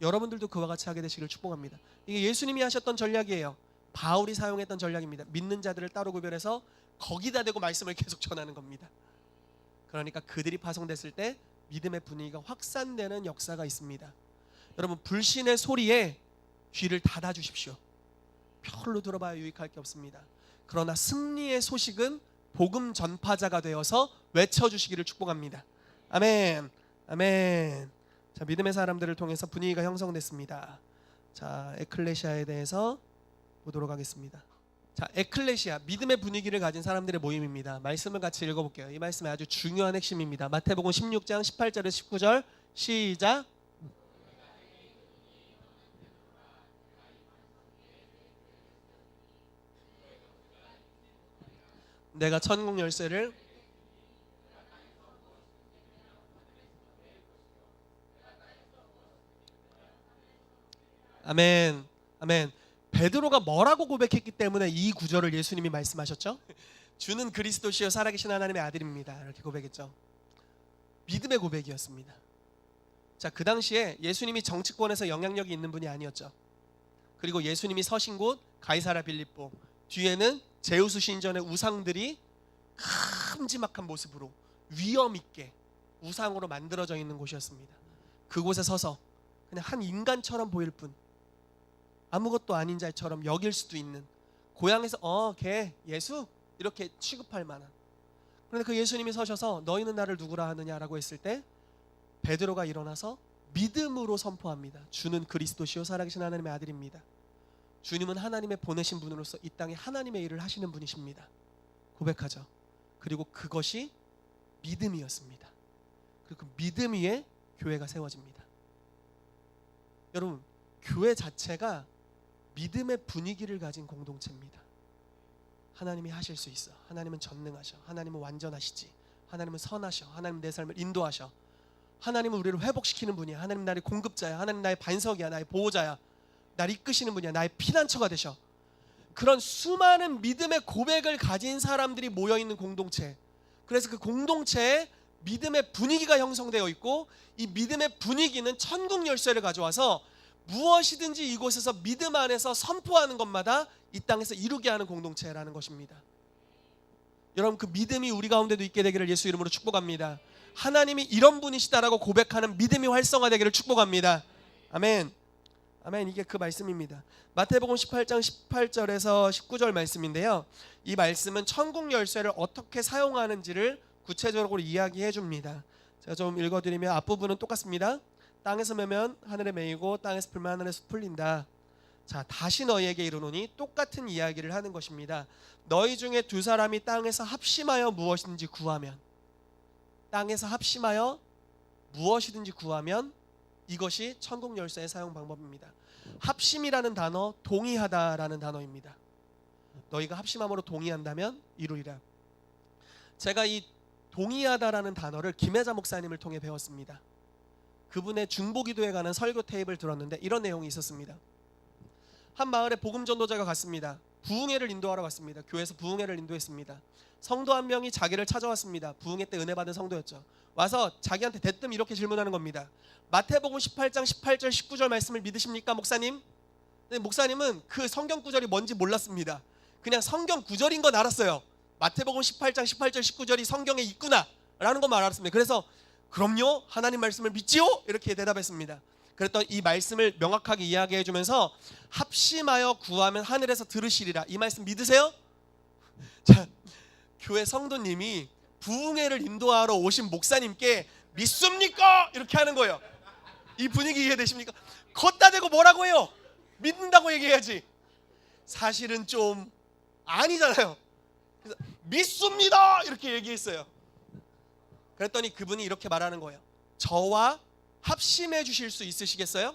여러분들도 그와 같이 하게 되시기를 축복합니다. 이게 예수님이 하셨던 전략이에요. 바울이 사용했던 전략입니다. 믿는 자들을 따로 구별해서 거기다 대고 말씀을 계속 전하는 겁니다. 그러니까 그들이 파송됐을 때 믿음의 분위기가 확산되는 역사가 있습니다. 여러분, 불신의 소리에 귀를 닫아 주십시오. 별로 들어봐야 유익할 게 없습니다. 그러나 승리의 소식은 복음 전파자가 되어서 외쳐주시기를 축복합니다. 아멘. 아멘. 자, 믿음의 사람들을 통해서 분위기가 형성됐습니다. 자, 에클레시아에 대해서 보도록 하겠습니다. 자, 에클레시아, 믿음의 분위기를 가진 사람들의 모임입니다. 말씀을 같이 읽어볼게요. 이 말씀이 아주 중요한 핵심입니다. 마태복음 16장 18절에서 19절 시작. 내가 천국 열쇠를 아멘. 아멘. 베드로가 뭐라고 고백했기 때문에 이 구절을 예수님이 말씀하셨죠? 주는 그리스도시요 살아계신 하나님의 아들입니다. 이렇게 고백했죠. 믿음의 고백이었습니다. 자, 그 당시에 예수님이 정치권에서 영향력이 있는 분이 아니었죠. 그리고 예수님이 서신 곳 가이사랴 빌립보, 뒤에는 제우스 신전의 우상들이 큼지막한 모습으로 위험 있게 우상으로 만들어져 있는 곳이었습니다. 그곳에 서서 그냥 한 인간처럼 보일 뿐, 아무것도 아닌 자처럼 여길 수도 있는, 고향에서 걔 예수 이렇게 취급할 만한. 그런데 그 예수님이 서셔서 너희는 나를 누구라 하느냐라고 했을 때 베드로가 일어나서 믿음으로 선포합니다. 주는 그리스도시요 살아계신 하나님의 아들입니다. 주님은 하나님의 보내신 분으로서 이 땅에 하나님의 일을 하시는 분이십니다. 고백하죠. 그리고 그것이 믿음이었습니다. 그리고 그 믿음 위에 교회가 세워집니다. 여러분, 교회 자체가 믿음의 분위기를 가진 공동체입니다. 하나님이 하실 수 있어. 하나님은 전능하셔. 하나님은 완전하시지. 하나님은 선하셔. 하나님 내 삶을 인도하셔. 하나님은 우리를 회복시키는 분이야. 하나님 나의 공급자야. 하나님 나의 반석이야. 나의 보호자야. 나를 이끄시는 분이야. 나의 피난처가 되셔. 그런 수많은 믿음의 고백을 가진 사람들이 모여있는 공동체. 그래서 그 공동체에 믿음의 분위기가 형성되어 있고, 이 믿음의 분위기는 천국 열쇠를 가져와서 무엇이든지 이곳에서 믿음 안에서 선포하는 것마다 이 땅에서 이루게 하는 공동체라는 것입니다. 여러분, 그 믿음이 우리 가운데도 있게 되기를 예수 이름으로 축복합니다. 하나님이 이런 분이시다라고 고백하는 믿음이 활성화되기를 축복합니다. 아멘. 아멘. 이게 그 말씀입니다. 마태복음 18장 18절에서 19절 말씀인데요, 이 말씀은 천국 열쇠를 어떻게 사용하는지를 구체적으로 이야기해 줍니다. 제가 좀 읽어드리면 앞부분은 똑같습니다. 땅에서 매면 하늘에 매이고 땅에서 풀면 하늘에서 풀린다. 자, 다시 너희에게 이르노니, 똑같은 이야기를 하는 것입니다. 너희 중에 두 사람이 땅에서 합심하여 무엇이든지 구하면, 땅에서 합심하여 무엇이든지 구하면 이것이 천국 열쇠의 사용 방법입니다. 합심이라는 단어, 동의하다라는 단어입니다. 너희가 합심함으로 동의한다면 이루리라. 제가 이 동의하다라는 단어를 김혜자 목사님을 통해 배웠습니다. 그분의 중보기도에 관한 설교 테이프를 들었는데 이런 내용이 있었습니다. 한 마을에 복음 전도자가 갔습니다. 부흥회를 인도하러 갔습니다. 교회에서 부흥회를 인도했습니다. 성도 한 명이 자기를 찾아왔습니다. 부흥회 때 은혜 받은 성도였죠. 와서 자기한테 대뜸 이렇게 질문하는 겁니다. 마태복음 18장 18절 19절 말씀을 믿으십니까, 목사님? 근데 목사님은 그 성경 구절이 뭔지 몰랐습니다. 그냥 성경 구절인 건 알았어요. 마태복음 18장 18절 19절이 성경에 있구나 라는 것만 알았습니다. 그래서 그럼요, 하나님 말씀을 믿지요? 이렇게 대답했습니다. 그랬더니 이 말씀을 명확하게 이야기해 주면서 합심하여 구하면 하늘에서 들으시리라, 이 말씀 믿으세요? 자, 교회 성도님이 부흥회를 인도하러 오신 목사님께 믿습니까? 이렇게 하는 거예요. 이 분위기 이해되십니까? 걷다 대고 뭐라고 해요? 믿는다고 얘기해야지. 사실은 좀 아니잖아요. 그래서 믿습니다 이렇게 얘기했어요. 그랬더니 그분이 이렇게 말하는 거예요. 저와 합심해 주실 수 있으시겠어요?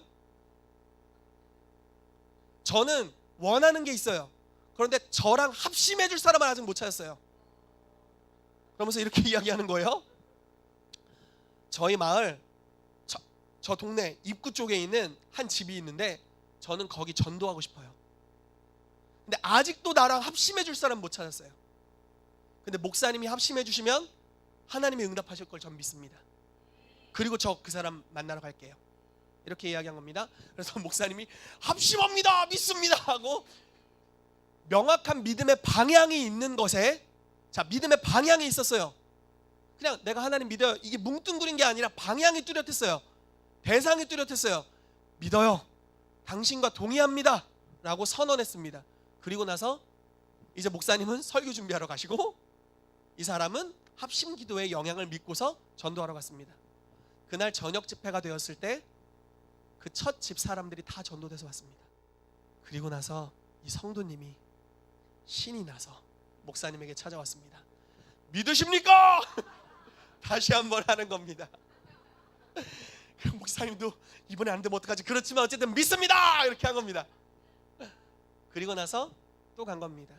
저는 원하는 게 있어요. 그런데 저랑 합심해 줄 사람을 아직 못 찾았어요. 그러면서 이렇게 이야기하는 거예요. 저희 마을 저 동네 입구 쪽에 있는 한 집이 있는데 저는 거기 전도하고 싶어요. 근데 아직도 나랑 합심해 줄 사람 못 찾았어요. 근데 목사님이 합심해 주시면 하나님이 응답하실 걸 전 믿습니다. 그리고 저 그 사람 만나러 갈게요. 이렇게 이야기한 겁니다. 그래서 목사님이 합심합니다, 믿습니다 하고 명확한 믿음의 방향이 있는 것에, 자, 믿음의 방향이 있었어요. 그냥 내가 하나님 믿어요, 이게 뭉뚱그린 게 아니라 방향이 뚜렷했어요. 대상이 뚜렷했어요. 믿어요, 당신과 동의합니다 라고 선언했습니다. 그리고 나서 이제 목사님은 설교 준비하러 가시고 이 사람은 합심 기도의 영향을 믿고서 전도하러 갔습니다. 그날 저녁 집회가 되었을 때 그 첫 집 사람들이 다 전도돼서 왔습니다. 그리고 나서 이 성도님이 신이 나서 목사님에게 찾아왔습니다. 믿으십니까? 다시 한번 하는 겁니다. 목사님도 이번에 안 되면 어떡하지? 그렇지만 어쨌든 믿습니다 이렇게 한 겁니다. 그리고 나서 또 간 겁니다.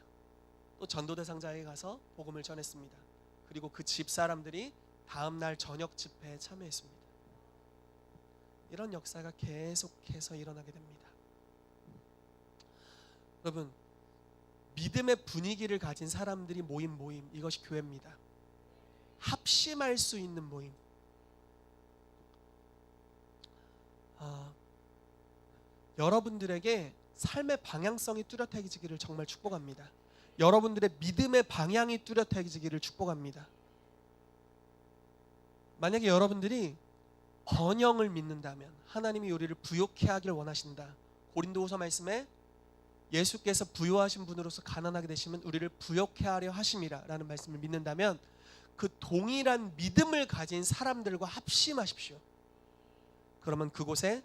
또 전도대상자에게 가서 복음을 전했습니다. 그리고 그 집 사람들이 다음 날 저녁 집회에 참여했습니다. 이런 역사가 계속해서 일어나게 됩니다. 여러분, 믿음의 분위기를 가진 사람들이 모인 모임, 이것이 교회입니다. 합심할 수 있는 모임. 여러분들에게 삶의 방향성이 뚜렷해지기를 정말 축복합니다. 여러분들의 믿음의 방향이 뚜렷해지기를 축복합니다. 만약에 여러분들이 번영을 믿는다면, 하나님이 우리를 부욕해 하길 원하신다. 고린도후서 말씀에 예수께서 부요하신 분으로서 가난하게 되시면 우리를 부욕해 하려 하심이라 라는 말씀을 믿는다면, 그 동일한 믿음을 가진 사람들과 합심하십시오. 그러면 그곳에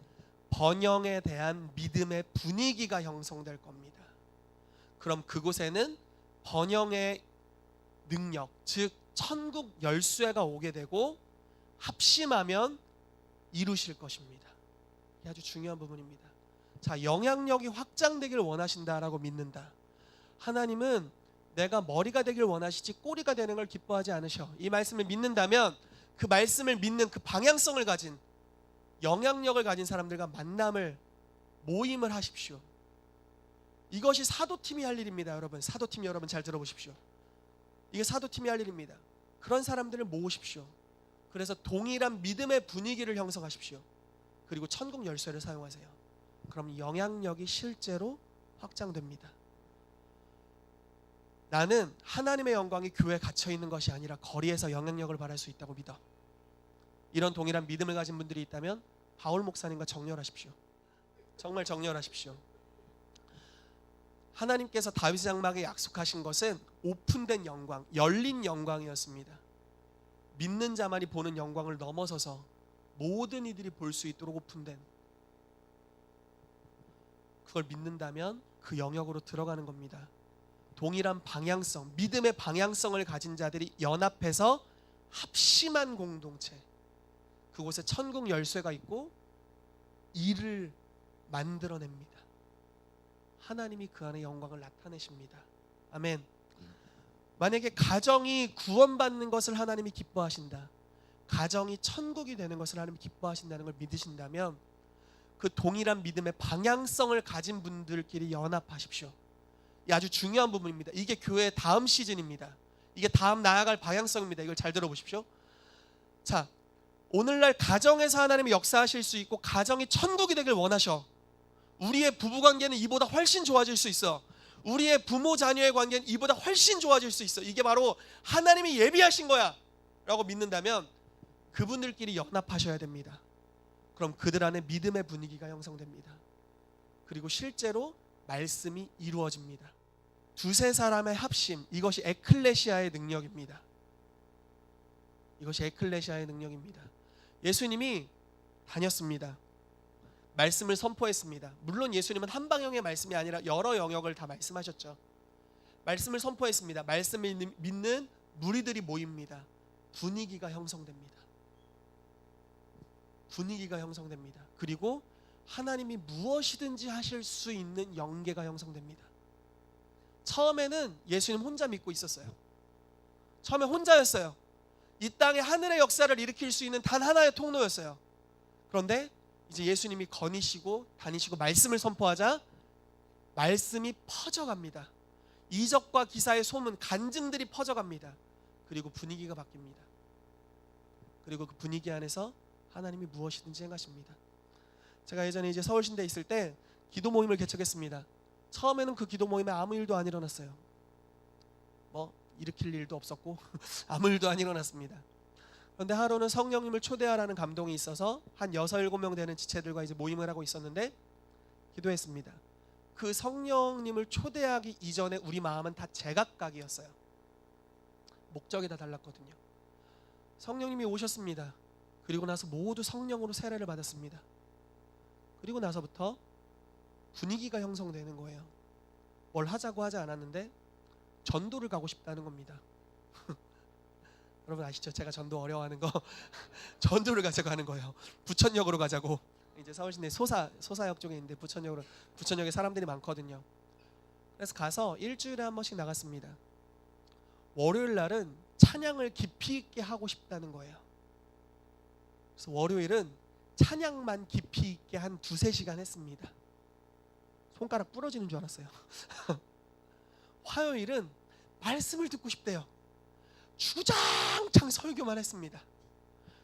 번영에 대한 믿음의 분위기가 형성될 겁니다. 그럼 그곳에는 번영의 능력, 즉 천국 열쇠가 오게 되고 합심하면 이루실 것입니다. 이게 아주 중요한 부분입니다. 자, 영향력이 확장되길 원하신다라고 믿는다. 하나님은 내가 머리가 되길 원하시지 꼬리가 되는 걸 기뻐하지 않으셔. 이 말씀을 믿는다면 그 말씀을 믿는 그 방향성을 가진, 영향력을 가진 사람들과 만남을, 모임을 하십시오. 이것이 사도팀이 할 일입니다. 여러분, 사도팀 여러분 잘 들어보십시오. 이게 사도팀이 할 일입니다. 그런 사람들을 모으십시오. 그래서 동일한 믿음의 분위기를 형성하십시오. 그리고 천국 열쇠를 사용하세요. 그럼 영향력이 실제로 확장됩니다. 나는 하나님의 영광이 교회에 갇혀있는 것이 아니라 거리에서 영향력을 발할 수 있다고 믿어. 이런 동일한 믿음을 가진 분들이 있다면 바울 목사님과 정렬하십시오. 정말 정렬하십시오. 하나님께서 다윗 장막에 약속하신 것은 오픈된 영광, 열린 영광이었습니다. 믿는 자만이 보는 영광을 넘어서서 모든 이들이 볼 수 있도록 오픈된, 그걸 믿는다면 그 영역으로 들어가는 겁니다. 동일한 방향성, 믿음의 방향성을 가진 자들이 연합해서 합심한 공동체, 그곳에 천국 열쇠가 있고 일을 만들어냅니다. 하나님이 그 안에 영광을 나타내십니다. 아멘. 만약에 가정이 구원받는 것을 하나님이 기뻐하신다, 가정이 천국이 되는 것을 하나님이 기뻐하신다는 걸 믿으신다면 그 동일한 믿음의 방향성을 가진 분들끼리 연합하십시오. 이 아주 중요한 부분입니다. 이게 교회의 다음 시즌입니다. 이게 다음 나아갈 방향성입니다. 이걸 잘 들어보십시오. 자, 오늘날 가정에서 하나님이 역사하실 수 있고 가정이 천국이 되길 원하셔. 우리의 부부관계는 이보다 훨씬 좋아질 수 있어. 우리의 부모 자녀의 관계는 이보다 훨씬 좋아질 수 있어. 이게 바로 하나님이 예비하신 거야 라고 믿는다면 그분들끼리 연합하셔야 됩니다. 그럼 그들 안에 믿음의 분위기가 형성됩니다. 그리고 실제로 말씀이 이루어집니다. 두세 사람의 합심, 이것이 에클레시아의 능력입니다. 이것이 에클레시아의 능력입니다. 예수님이 다녔습니다. 말씀을 선포했습니다. 물론 예수님은 한 방향의 말씀이 아니라 여러 영역을 다 말씀하셨죠. 말씀을 선포했습니다. 말씀을 믿는 무리들이 모입니다. 분위기가 형성됩니다. 분위기가 형성됩니다. 그리고 하나님이 무엇이든지 하실 수 있는 영계가 형성됩니다. 처음에는 예수님 혼자 믿고 있었어요. 처음에 혼자였어요. 이 땅에 하늘의 역사를 일으킬 수 있는 단 하나의 통로였어요. 그런데 이제 예수님이 거니시고 다니시고 말씀을 선포하자 말씀이 퍼져갑니다. 이적과 기사의 소문, 간증들이 퍼져갑니다. 그리고 분위기가 바뀝니다. 그리고 그 분위기 안에서 하나님이 무엇이든지 행하십니다. 제가 예전에 이제 서울신대에 있을 때 기도 모임을 개척했습니다. 처음에는 그 기도 모임에 아무 일도 안 일어났어요. 뭐 일으킬 일도 없었고 아무 일도 안 일어났습니다. 그런데 하루는 성령님을 초대하라는 감동이 있어서 한 6, 7명 되는 지체들과 이제 모임을 하고 있었는데 기도했습니다. 그 성령님을 초대하기 이전에 우리 마음은 다 제각각이었어요. 목적이 다 달랐거든요. 성령님이 오셨습니다. 그리고 나서 모두 성령으로 세례를 받았습니다. 그리고 나서부터 분위기가 형성되는 거예요. 뭘 하자고 하지 않았는데 전도를 가고 싶다는 겁니다. 여러분 아시죠? 제가 전도 어려워하는 거. 전도를 가자고 하는 거예요. 부천역으로 가자고. 이제 서울시내 소사역 쪽에 있는데 부천역에 사람들이 많거든요. 그래서 가서 일주일에 한 번씩 나갔습니다. 월요일 날은 찬양을 깊이 있게 하고 싶다는 거예요. 그래서 월요일은 찬양만 깊이 있게 한 2-3시간 했습니다. 손가락 부러지는 줄 알았어요. 화요일은 말씀을 듣고 싶대요. 주장창 설교만 했습니다.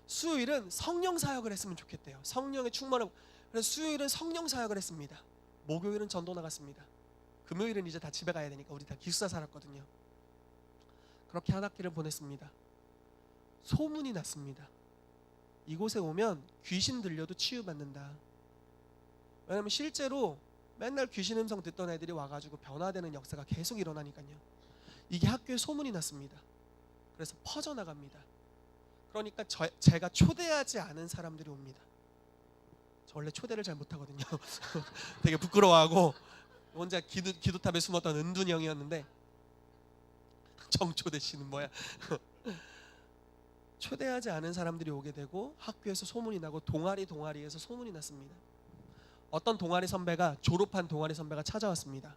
수요일은 성령 사역을 했으면 좋겠대요. 성령의 충만을. 그래서 수요일은 성령 사역을 했습니다. 목요일은 전도 나갔습니다. 금요일은 이제 다 집에 가야 되니까 우리 다 기숙사 살았거든요. 그렇게 한 학기를 보냈습니다. 소문이 났습니다. 이곳에 오면 귀신 들려도 치유받는다. 왜냐면 실제로 맨날 귀신 음성 듣던 애들이 와가지고 변화되는 역사가 계속 일어나니까요. 이게 학교에 소문이 났습니다. 그래서 퍼져나갑니다. 그러니까 제가 초대하지 않은 사람들이 옵니다. 저 원래 초대를 잘 못하거든요. 되게 부끄러워하고 혼자 기도탑에 숨었던 은둔 형이었는데, 정초대 씨는 뭐야. 초대하지 않은 사람들이 오게 되고 학교에서 소문이 나고 동아리에서 소문이 났습니다. 어떤 동아리 선배가, 졸업한 동아리 선배가 찾아왔습니다.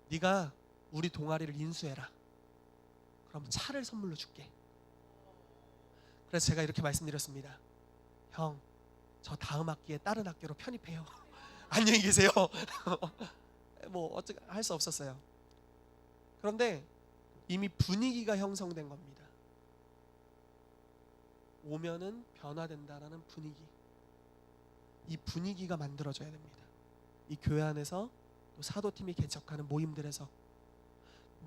네가 우리 동아리를 인수해라. 그럼 차를 선물로 줄게. 그래서 제가 이렇게 말씀드렸습니다. 형, 저 다음 학기에 다른 학교로 편입해요. 안녕히 계세요. 뭐 어떻게 할 수 없었어요. 그런데 이미 분위기가 형성된 겁니다. 오면은 변화된다라는 분위기. 이 분위기가 만들어져야 됩니다. 이 교회 안에서 또 사도팀이 개척하는 모임들에서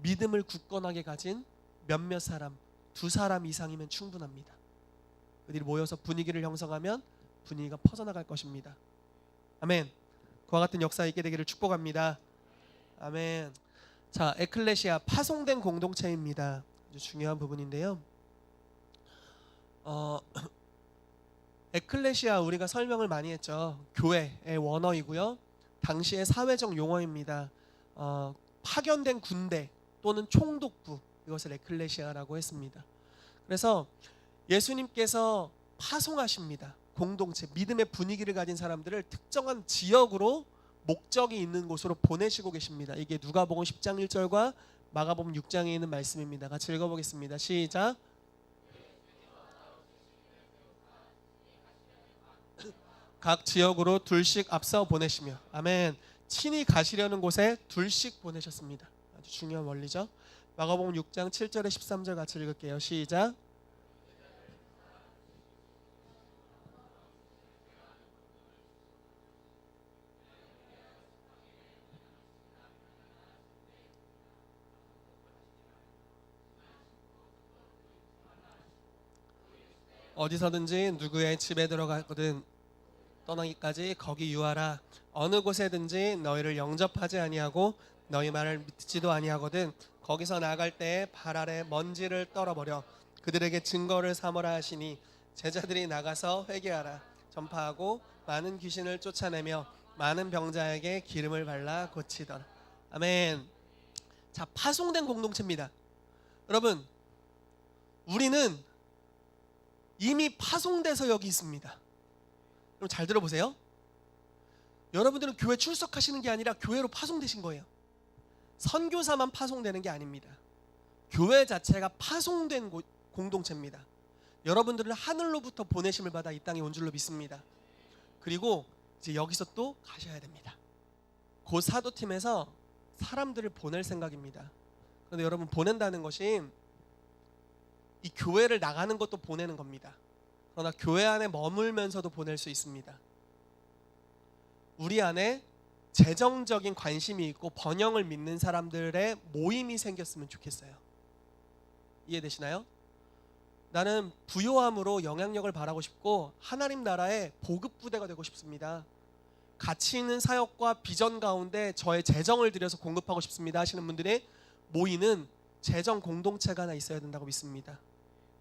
믿음을 굳건하게 가진 몇몇 사람, 2사람 이상이면 충분합니다. 그들이 모여서 분위기를 형성하면 분위기가 퍼져나갈 것입니다. 아멘. 그와 같은 역사 있게 되기를 축복합니다. 아멘. 자, 에클레시아, 파송된 공동체입니다. 아주 중요한 부분인데요. 에클레시아, 우리가 설명을 많이 했죠. 교회의 원어이고요. 당시의 사회적 용어입니다. 파견된 군대 또는 총독부, 이것을 에클레시아라고 했습니다. 그래서 예수님께서 파송하십니다. 공동체, 믿음의 분위기를 가진 사람들을 특정한 지역으로 목적이 있는 곳으로 보내시고 계십니다. 이게 누가복음 10장 1절과 마가복음 6장에 있는 말씀입니다. 같이 읽어보겠습니다. 시작. 각 지역으로 둘씩 앞서 보내시며. 아멘. 친히 가시려는 곳에 둘씩 보내셨습니다. 아주 중요한 원리죠. 마가복음 6장 7절에 13절 같이 읽을게요. 시작. 어디서든지 누구의 집에 들어가거든 떠나기까지 거기 유하라. 어느 곳에든지 너희를 영접하지 아니하고 너희 말을 듣지도 아니하거든 거기서 나갈 때에 발 아래 먼지를 떨어버려 그들에게 증거를 삼으라 하시니 제자들이 나가서 회개하라 전파하고 많은 귀신을 쫓아내며 많은 병자에게 기름을 발라 고치더라. 아멘. 자, 파송된 공동체입니다. 여러분, 우리는 이미 파송돼서 여기 있습니다. 그럼 잘 들어보세요. 여러분들은 교회 출석하시는 게 아니라 교회로 파송되신 거예요. 선교사만 파송되는 게 아닙니다. 교회 자체가 파송된 공동체입니다. 여러분들은 하늘로부터 보내심을 받아 이 땅에 온 줄로 믿습니다. 그리고 이제 여기서 또 가셔야 됩니다. 곧 사도팀에서 사람들을 보낼 생각입니다. 그런데 여러분, 보낸다는 것이 이 교회를 나가는 것도 보내는 겁니다. 그러나 교회 안에 머물면서도 보낼 수 있습니다. 우리 안에 재정적인 관심이 있고 번영을 믿는 사람들의 모임이 생겼으면 좋겠어요. 이해되시나요? 나는 부요함으로 영향력을 발하고 싶고 하나님 나라의 보급부대가 되고 싶습니다. 가치 있는 사역과 비전 가운데 저의 재정을 들여서 공급하고 싶습니다 하시는 분들이 모이는 재정 공동체가 하나 있어야 된다고 믿습니다.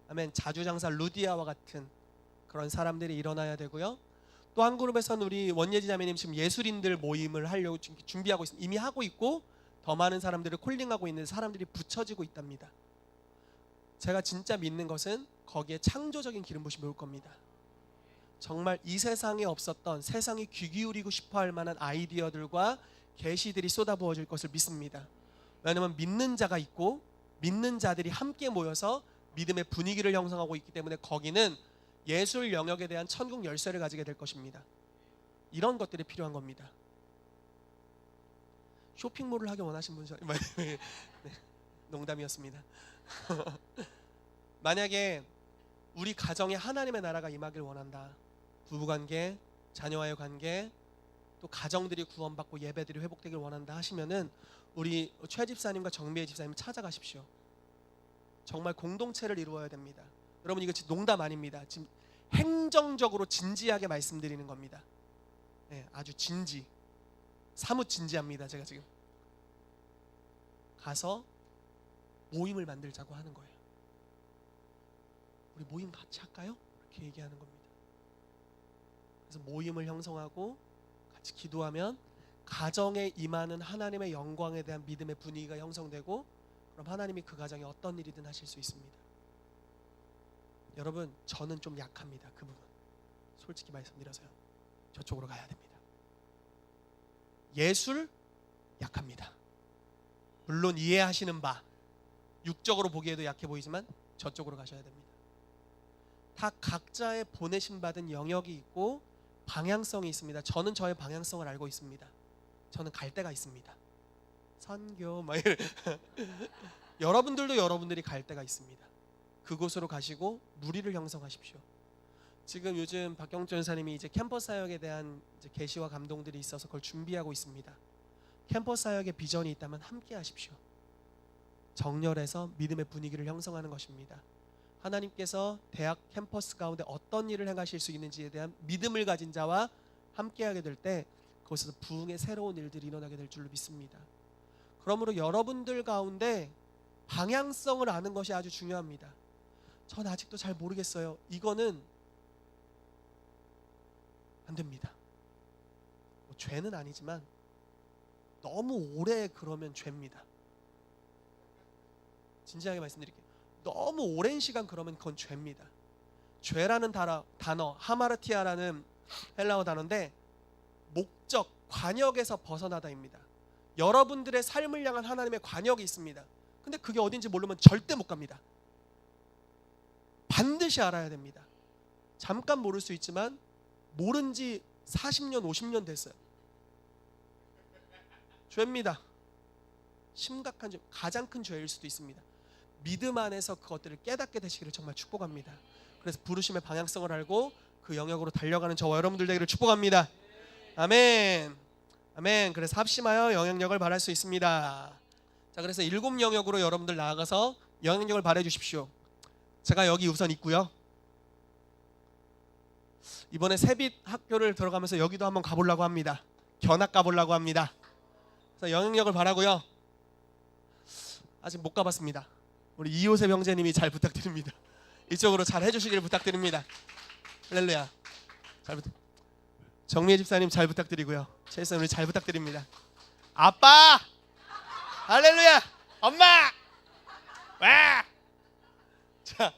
아멘. 자주장사 루디아와 같은 그런 사람들이 일어나야 되고요. 또 한 그룹에서는 우리 원예지 자매님 지금 예술인들 모임을 하려고 준비하고 있습니다. 이미 하고 있고 더 많은 사람들을 콜링하고 있는 사람들이 붙여지고 있답니다. 제가 진짜 믿는 것은 거기에 창조적인 기름 부심이 올 겁니다. 정말 이 세상에 없었던, 세상이 귀 기울이고 싶어할 만한 아이디어들과 계시들이 쏟아부어질 것을 믿습니다. 왜냐하면 믿는 자가 있고 믿는 자들이 함께 모여서 믿음의 분위기를 형성하고 있기 때문에 거기는 예술 영역에 대한 천국 열쇠를 가지게 될 것입니다. 이런 것들이 필요한 겁니다. 쇼핑몰을 하기 원하신 분, 네, 농담이었습니다. 만약에 우리 가정에 하나님의 나라가 임하길 원한다, 부부관계, 자녀와의 관계, 또 가정들이 구원받고 예배들이 회복되길 원한다 하시면은 우리 최 집사님과 정미애 집사님 찾아가십시오. 정말 공동체를 이루어야 됩니다. 여러분, 이거 농담 아닙니다. 지금 행정적으로 진지하게 말씀드리는 겁니다. 네, 아주 사뭇 진지합니다. 제가 지금 가서 모임을 만들자고 하는 거예요. 우리 모임 같이 할까요? 이렇게 얘기하는 겁니다. 그래서 모임을 형성하고 같이 기도하면 가정에 임하는 하나님의 영광에 대한 믿음의 분위기가 형성되고, 그럼 하나님이 그 가정에 어떤 일이든 하실 수 있습니다. 여러분, 저는 좀 약합니다. 그 부분 솔직히 말씀드려서요. 저쪽으로 가야 됩니다. 예술 약합니다. 물론 이해하시는 바, 육적으로 보기에도 약해 보이지만 저쪽으로 가셔야 됩니다. 다 각자의 보내심 받은 영역이 있고 방향성이 있습니다. 저는 저의 방향성을 알고 있습니다. 저는 갈 데가 있습니다. 선교 막 여러분들도 여러분들이 갈 데가 있습니다. 그곳으로 가시고 무리를 형성하십시오. 지금 요즘 박경준 전사님이 이제 캠퍼스 사역에 대한 이제 계시와 감동들이 있어서 그걸 준비하고 있습니다. 캠퍼스 사역의 비전이 있다면 함께 하십시오. 정렬해서 믿음의 분위기를 형성하는 것입니다. 하나님께서 대학 캠퍼스 가운데 어떤 일을 행하실 수 있는지에 대한 믿음을 가진 자와 함께하게 될 때 그곳에서 부흥의 새로운 일들이 일어나게 될 줄로 믿습니다. 그러므로 여러분들 가운데 방향성을 아는 것이 아주 중요합니다. 전 아직도 잘 모르겠어요. 이거는 안 됩니다. 뭐 죄는 아니지만 너무 오래 그러면 죄입니다. 진지하게 말씀드릴게요. 너무 오랜 시간 그러면 그건 죄입니다. 죄라는 단어 하마르티아라는 헬라어 단어인데 목적, 관역에서 벗어나다입니다. 여러분들의 삶을 향한 하나님의 관역이 있습니다. 근데 그게 어딘지 모르면 절대 못 갑니다. 반드시 알아야 됩니다. 잠깐 모를 수 있지만 모른 지 40년, 50년 됐어요. 죄입니다. 심각한 죄, 가장 큰 죄일 수도 있습니다. 믿음 안에서 그것들을 깨닫게 되시기를 정말 축복합니다. 그래서 부르심의 방향성을 알고 그 영역으로 달려가는 저와 여러분들 되기를 축복합니다. 아멘. 아멘. 그래서 합심하여 영향력을 발할 수 있습니다. 자, 그래서 7 영역으로 여러분들 나아가서 영향력을 발휘해 주십시오. 제가 여기 우선 있고요. 이번에 새빛 학교를 들어가면서 여기도 한번 가보려고 합니다. 견학 가보려고 합니다. 그래서 영향력을 바라고요. 아직 못 가봤습니다. 우리 이호세 형제님이 잘 부탁드립니다. 이쪽으로 잘 해주시길 부탁드립니다. 할렐루야. 정미애 집사님 잘 부탁드리고요. 최 집사님 잘 부탁드립니다. 아빠! 할렐루야! 엄마! 와! 자,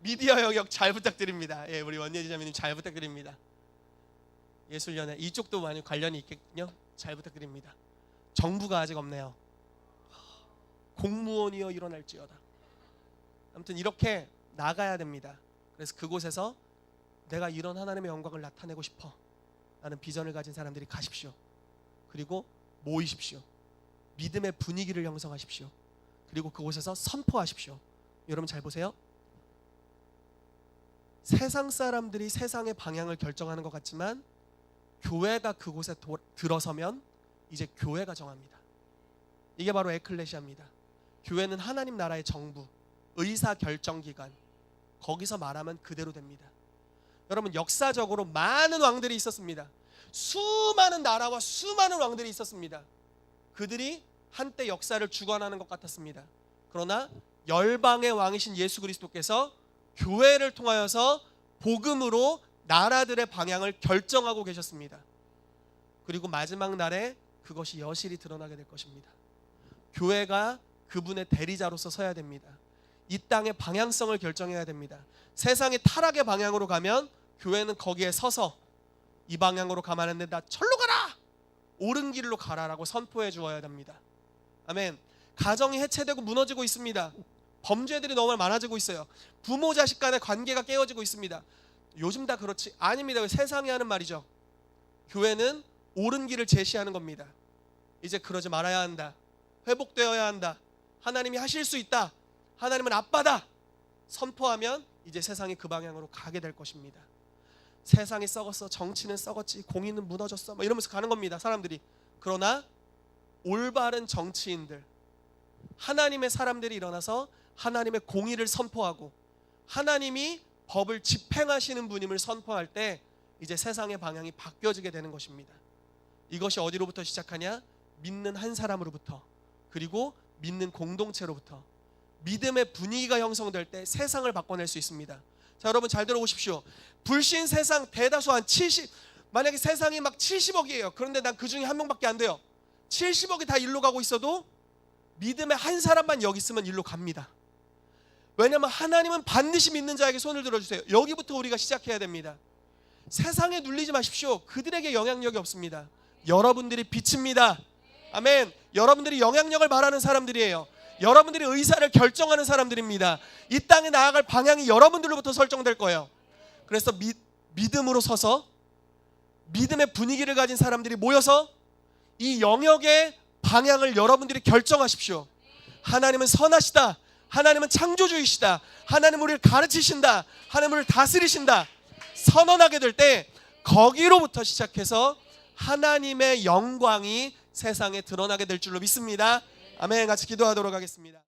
미디어 영역 잘 부탁드립니다. 예, 우리 원예 지자매님 잘 부탁드립니다. 예술연예 이쪽도 많이 관련이 있겠군요. 잘 부탁드립니다. 정부가 아직 없네요. 공무원이여 일어날지어다. 아무튼 이렇게 나가야 됩니다. 그래서 그곳에서 내가 이런 하나님의 영광을 나타내고 싶어 라는 비전을 가진 사람들이 가십시오. 그리고 모이십시오. 믿음의 분위기를 형성하십시오. 그리고 그곳에서 선포하십시오. 여러분 잘 보세요. 세상 사람들이 세상의 방향을 결정하는 것 같지만 교회가 그곳에 들어서면 이제 교회가 정합니다. 이게 바로 에클레시아입니다. 교회는 하나님 나라의 정부, 의사결정기관, 거기서 말하면 그대로 됩니다. 여러분, 역사적으로 많은 왕들이 있었습니다. 수많은 나라와 수많은 왕들이 있었습니다. 그들이 한때 역사를 주관하는 것 같았습니다. 그러나 열방의 왕이신 예수 그리스도께서 교회를 통하여서 복음으로 나라들의 방향을 결정하고 계셨습니다. 그리고 마지막 날에 그것이 여실히 드러나게 될 것입니다. 교회가 그분의 대리자로서 서야 됩니다. 이 땅의 방향성을 결정해야 됩니다. 세상의 타락의 방향으로 가면 교회는 거기에 서서 이 방향으로 가면 안 된다. 절로 가라! 옳은 길로 가라라고 선포해 주어야 됩니다. 아멘. 가정이 해체되고 무너지고 있습니다. 범죄들이 너무 많아지고 있어요. 부모 자식 간의 관계가 깨어지고 있습니다. 요즘 다 그렇지 아닙니다. 세상이 하는 말이죠. 교회는 옳은 길을 제시하는 겁니다. 이제 그러지 말아야 한다. 회복되어야 한다. 하나님이 하실 수 있다. 하나님은 아빠다. 선포하면 이제 세상이 그 방향으로 가게 될 것입니다. 세상이 썩었어. 정치는 썩었지. 공의는 무너졌어. 막 이러면서 가는 겁니다. 사람들이. 그러나 올바른 정치인들, 하나님의 사람들이 일어나서 하나님의 공의를 선포하고 하나님이 법을 집행하시는 분임을 선포할 때 이제 세상의 방향이 바뀌어지게 되는 것입니다. 이것이 어디로부터 시작하냐? 믿는 한 사람으로부터, 그리고 믿는 공동체로부터. 믿음의 분위기가 형성될 때 세상을 바꿔낼 수 있습니다. 자, 여러분 잘 들어보십시오. 불신 세상 대다수 한 70, 만약에 세상이 막 70억이에요. 그런데 난 그 중에 한 명밖에 안 돼요. 70억이 다 일로 가고 있어도 믿음의 한 사람만 여기 있으면 일로 갑니다. 왜냐하면 하나님은 반드시 믿는 자에게 손을 들어주세요. 여기부터 우리가 시작해야 됩니다. 세상에 눌리지 마십시오. 그들에게 영향력이 없습니다. 여러분들이 빛입니다. 아멘. 여러분들이 영향력을 발하는 사람들이에요. 여러분들이 의사를 결정하는 사람들입니다. 이 땅에 나아갈 방향이 여러분들로부터 설정될 거예요. 그래서 믿음으로 서서 믿음의 분위기를 가진 사람들이 모여서 이 영역의 방향을 여러분들이 결정하십시오. 하나님은 선하시다. 하나님은 창조주이시다. 하나님은 우리를 가르치신다. 하나님은 우리를 다스리신다. 선언하게 될 때 거기로부터 시작해서 하나님의 영광이 세상에 드러나게 될 줄로 믿습니다. 아멘. 같이 기도하도록 하겠습니다.